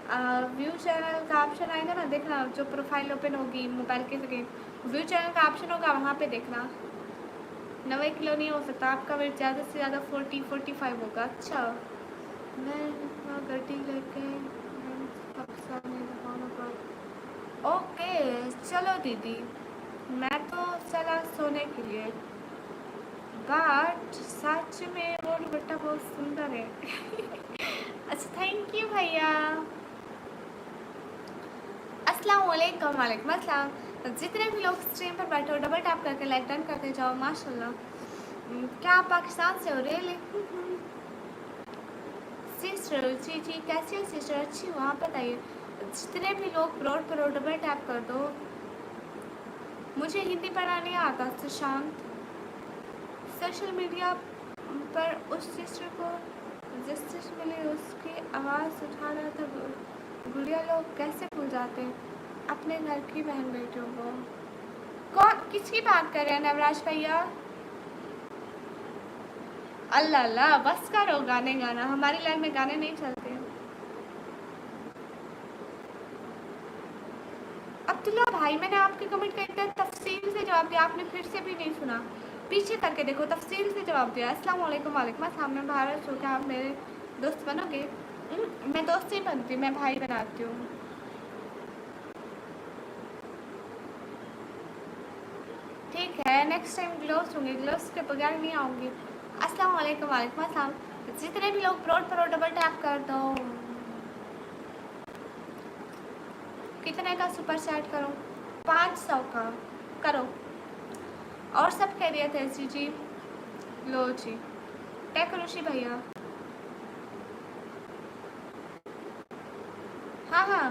A: व्यू चैनल का ऑप्शन आएगा ना, देखना जो प्रोफाइल ओपन होगी मोबाइल के जगह व्यू चैनल का ऑप्शन होगा, वहाँ पे देखना। 90 किलो नहीं हो सकता, आपका वेट ज़्यादा से ज़्यादा 40-45 होगा। अच्छा मैं गड्डी लेके ओके चलो दीदी, मैं तो चला सोने के लिए, बट सच में वो दुपट्टा बहुत सुंदर है। अच्छा थैंक यू भैया। अस्सलाम वालेकुम। वालेकुम अस्सलाम। जितने भी लोग स्ट्रीम पर बैठे हो डबल टैप करके लाइक डन करते जाओ। माशाल्लाह, क्या आप पाकिस्तान से हो? Really sister? जी जी, कैसी हो सिस्टर? अच्छी हो आप बताइए। जितने भी लोग ब्रॉड पर हो डबल टैप कर दो। मुझे हिंदी पढ़ना नहीं आता सुशांत। सोशल मीडिया पर उस सिस्टर को जस्टिस मिली, उसकी आवाज़ उठा रहा था। गुड़िया लोग कैसे भूल जाते हैं अपने घर की बहन बेटियों को? कौन किसकी बात कर रहे हैं नवराज भैया? अल्लाह अल्लाह, बस करो गाने गाना, हमारी लाइन में गाने नहीं चलते। अब्दुल्ला भाई, मैंने आपके कमेंट का इतना तफसील से जवाब दिया, आपने फिर से भी नहीं सुना। पीछे करके देखो, तफसील से जवाब दिया। अस्सलाम वालेकुम। वालेकुम अस्सलाम। मैं भारत हूँ, क्या आप मेरे दोस्त बनोगे? मैं दोस्त नहीं बनती, मैं भाई बनाती हूँ। ठीक है नेक्स्ट टाइम ग्लोव्स होंगे, ग्लोव्स के बगैर नहीं आऊँगी। अस्सलाम वालेकुम। वालेकुम अस्सलाम। जितने भी लोग ब्रॉड पर डबल टैप कर दो। कितने का सुपर चैट करूँ? 500 का करो। और सब कह रहे थे जी जी। लो जी टेक ऋषि भैया। हाँ हाँ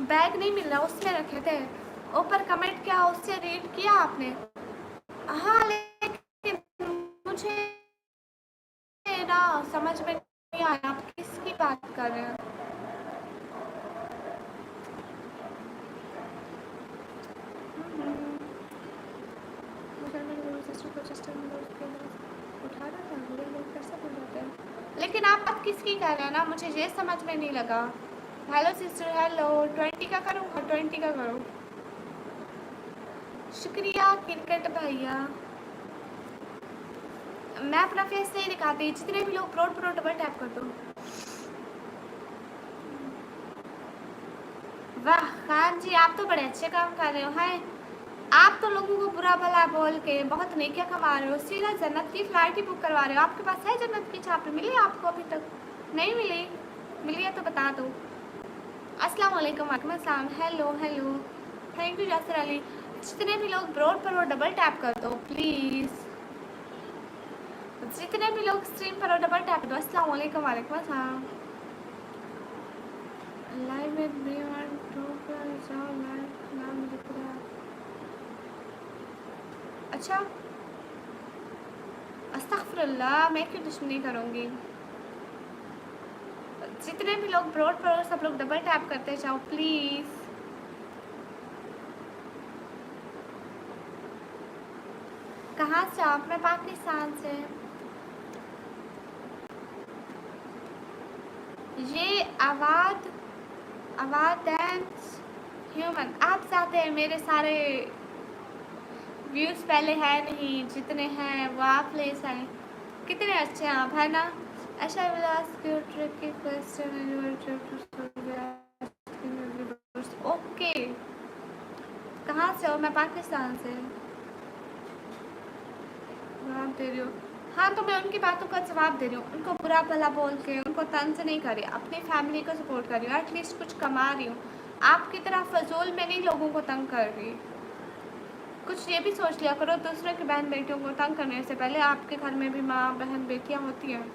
A: बैग नहीं मिल रहा, उसमें रखे थे ऊपर। कमेंट क्या उससे रीड किया आपने? हाँ लेकिन मुझे ना समझ में नहीं आया आप किसकी बात कर रहे हैं। उठा रहा था, बुरे लोग कैसे भूल जाते हैं? लेकिन आप बात किसकी कर रहे हैं ना, मुझे ये समझ में नहीं लगा। Hello sister, hello. 20 का करूँ? 20 का करो। शुक्रिया क्रिकेट भैया। मैं अपना फेस नहीं दिखाती, जितने भी लोग प्रोड प्रो डबल टैप कर दो। वाह खान जी, आप तो बड़े अच्छे काम कर रहे हो। हाय आप तो लोगों को बुरा भला बोल के बहुत नेकियां कमा रहे हो, सीधा जन्नत की फ्लाइट ही बुक करवा रहे हो। आपके पास है जन्नत की चाबी? मिली आपको अभी तक? नहीं मिली? मिली है तो बता दो। अस्सलाम वालेकुम। वालेकुम अस्सलाम। हेलो हेलो, थैंक यू जासर अली। जितने भी लोग ब्रोड पर हो डबल टैप कर दो प्लीज़। जितने भी लोग स्ट्रीम पर हो डबल टैप कर दो। अस्सलाम वालेकुम। वालेकुम अस्सलाम। लाइव में ब्रीवन टू पर जाओ, लाइव नाम लिख रहा है। अच्छा, अस्तगफिरुल्लाह, मैं क्यों दुश्मनी करूँगी। जितने भी लोग ब्रोड पर हो सब लोग डबल टैप करते जाओ प्लीज़। कहाँ से आप? मैं पाकिस्तान से। ये आवाज़ डांस ह्यूमन आप चाहते हैं मेरे सारे व्यूज़ पहले है नहीं, जितने हैं वो आप ले जाएं। कितने अच्छे हैं आप, है ना? अच्छा ट्रिकी क्वेश्चन। ओके, कहाँ से हो? मैं पाकिस्तान से। जवाब दे रही हो? हाँ, तो मैं उनकी बातों का जवाब दे रही हूँ। उनको बुरा भला बोल के उनको तंज नहीं कर रही, अपनी फैमिली को सपोर्ट कर रही हूँ, एटलीस्ट कुछ कमा रही हूँ। आपकी तरह फजूल में नहीं लोगों को तंग कर रही। कुछ ये भी सोच लिया करो, दूसरे की बहन बेटियों को तंग करने से पहले आपके घर में भी माँ बहन बेटियाँ होती हैं।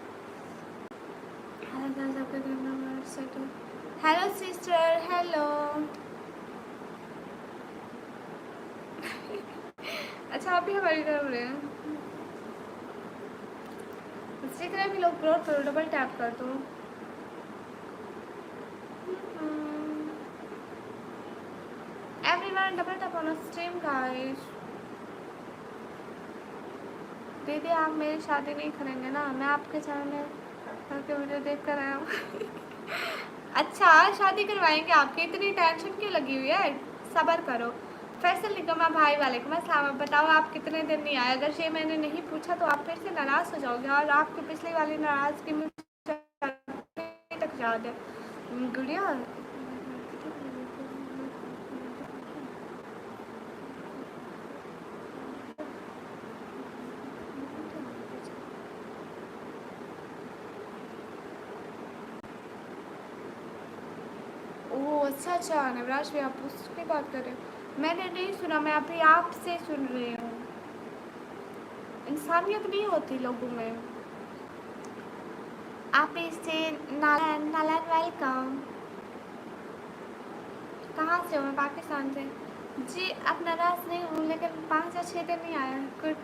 A: Hello sister, hello. अच्छा, आप भी हमारी तरफ हो रहे हैं। जितने भी लोग ग्रोथ करो डबल टैप कर दो। Everyone double tap on stream guys. दीदी आप मेरी शादी नहीं करेंगे ना? मैं आपके चैनल करके वीडियो देख कर आया हूँ। अच्छा, शादी करवाएंगे आपकी? इतनी टेंशन क्यों लगी हुई है? सब्र करो। फैसल निकमा भाई वालेकुम अस्सलाम। बताओ आप कितने दिन नहीं आए? अगर ये मैंने नहीं पूछा तो आप फिर से नाराज़ हो जाओगे, और आपकी पिछली वाली नाराज़गी मुझे तक याद है। गुड़िया अच्छा अच्छा, नवराज भाई आप उसकी बात कर रहे हो? मैंने नहीं सुना, मैं अभी आपसे सुन रही हूँ। इंसानियत नहीं होती लोगों में। आप इससे नालन नालन वेलकम। कहाँ से हो? मैं पाकिस्तान से। जी अब नाराज़ नहीं हूँ, लेकिन 5 या 6 दिन नहीं आया कुछ।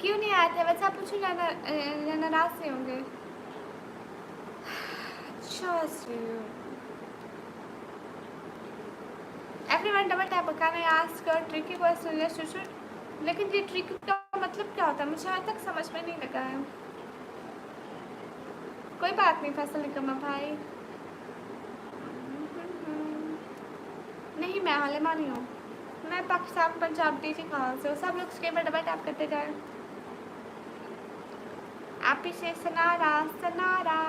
A: क्यों नहीं आए थे? वैसे आप पूछो, नाराज़ नहीं होंगे। अच्छा everyone double tap can I ask a tricky question? Yes you should. लेकिन ये ट्रिकी का मतलब क्या होता है? मुझे आज तक समझ में नहीं लगा है। कोई बात नहीं फैसल निकम्मा भाई। नहीं, मैं हालिमा नहीं हूँ। मैं पाकिस्तान पंजाब डीजी खान से हूँ। सब लोग स्क्रीन पर डबल टैप करते जाए। आप इसे सनारा सनारा।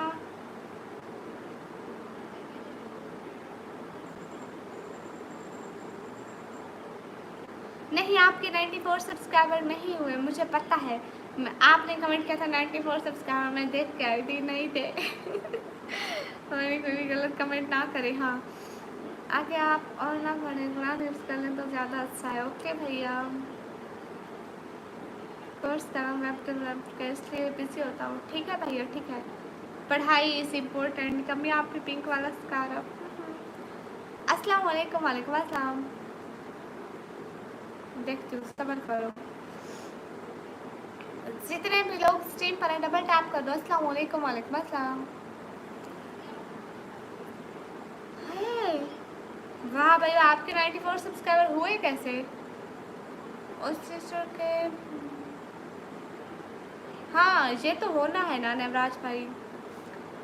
A: नहीं, आपके 94 सब्सक्राइबर नहीं हुए, मुझे पता है। आपने कमेंट किया था 94 सब्सक्राइबर, मैं देख के आई थी, नहीं थे। हमारी कोई भी गलत कमेंट ना करे। हाँ, आगे आप और ना पढ़ें, कुरान हिफ्ज़ कर लें तो ज़्यादा अच्छा है। ओके भैया, कोर्स करा मैं आपके इसलिए बिजी होता हूँ। ठीक है भैया, ठीक है। पढ़ाई इज़ इम्पोर्टेंट। कमी आपकी पिंक वाला स्कार्फ। अस्सलाम वालेकुम। वालेकुम अस्सलाम। देखती हूँ, सब्र करो। जितने भी लोग स्ट्रीम पर हैं डबल टैप कर दो। अस्सलाम वालेकुम। वालेकुम अस्सलाम। वाह भाई, आपके 94 सब्सक्राइबर हुए कैसे? उस सिस्टर के। हाँ, ये तो होना है ना नवराज भाई,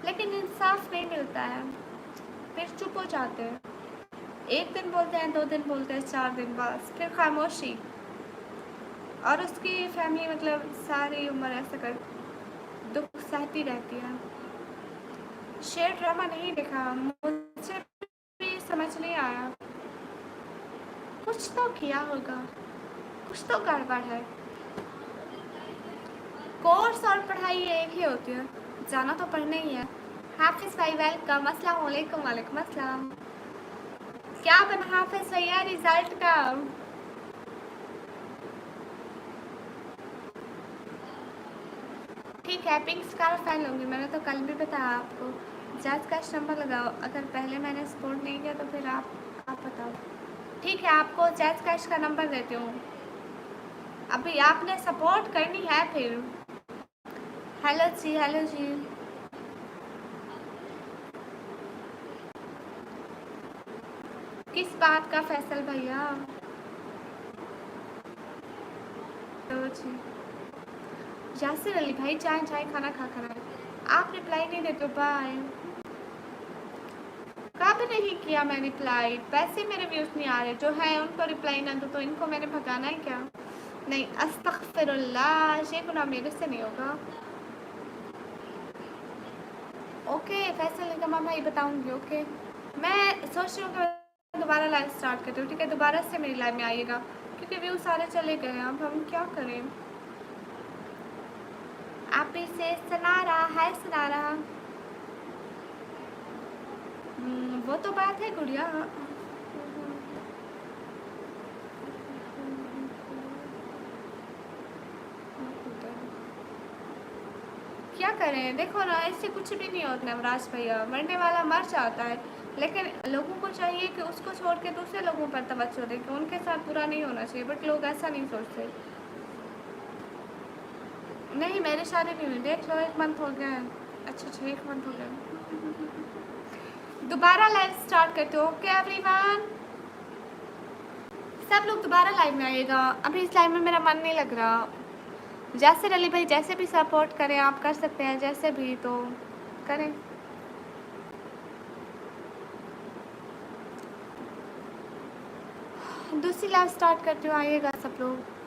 A: लेकिन इंसाफ नहीं मिलता है, फिर चुप हो जाते हैं। एक दिन बोलते हैं, 2 दिन बोलते हैं, 4 दिन बाद फिर खामोशी। और उसकी फैमिली मतलब सारी उम्र ऐसा कर दुख सहती रहती है। शेयर ड्रामा नहीं देखा, मुझे भी समझ नहीं आया। कुछ तो किया होगा, कुछ तो गड़बड़ है। कोर्स और पढ़ाई एक ही होती है, जाना तो पढ़ना ही है। हाफिज भाई वेलकम। अस्सलाम वालेकुम। वालेकुम अस्सलाम। क्या बना हाफिज भैया रिजल्ट का? ठीक है, पिंक स्कार्फ पहन लूँगी। मैंने तो कल भी बताया आपको, जज का नंबर लगाओ। अगर पहले मैंने सपोर्ट नहीं किया तो फिर आप बताओ। ठीक है, आपको जज कैश का नंबर देती हूँ। अभी आपने सपोर्ट करनी है फिर। हेलो जी, हेलो जी। किस बात का फैसल भैया? तो जी यासिर अली भाई, चाय चाय खाना खा कर आए। आप रिप्लाई नहीं देते हो, बाय। कब नहीं किया मैं रिप्लाई? वैसे मेरे व्यूज नहीं आ रहे, जो है उनको रिप्लाई ना दो तो इनको मैंने भगाना है क्या? नहीं, अस्तगफिरुल्लाह, ये गुनाह मेरे से नहीं होगा। ओके फैसल निगमा भाई, बताऊंगी। ओके, मैं सोच रही हूँ कि दोबारा लाइव स्टार्ट करती हूँ। ठीक है, दोबारा से मेरी लाइव में आइएगा, क्योंकि व्यू सारे चले गए हैं। अब हम क्या करें? आप इसे सुना रहा है, सुना रहा। वो तो बात है गुड़िया। क्या करें, देखो ना, इससे कुछ भी नहीं होता नवराज भैया। मरने वाला मर जाता है, लेकिन लोगों को चाहिए कि उसको छोड़ के दूसरे लोगों पर तवज्जो दें कि उनके साथ बुरा नहीं होना चाहिए, बट लोग ऐसा नहीं सोचते। नहीं, मेरी शादी नहीं हुई, देख लो, 1 मंथ हो गया है। अच्छा, 1 मंथ हो गया। दोबारा लाइव स्टार्ट करते हो? ओके एवरीवन, सब लोग दोबारा लाइव में आइएगा। अभी इस लाइव में मेरा मन नहीं लग रहा। जासिर अली भाई, जैसे भी सपोर्ट करें आप, कर सकते हैं, जैसे भी तो करें। दूसरी लाइव स्टार्ट करती हूँ, आइएगा सब लोग।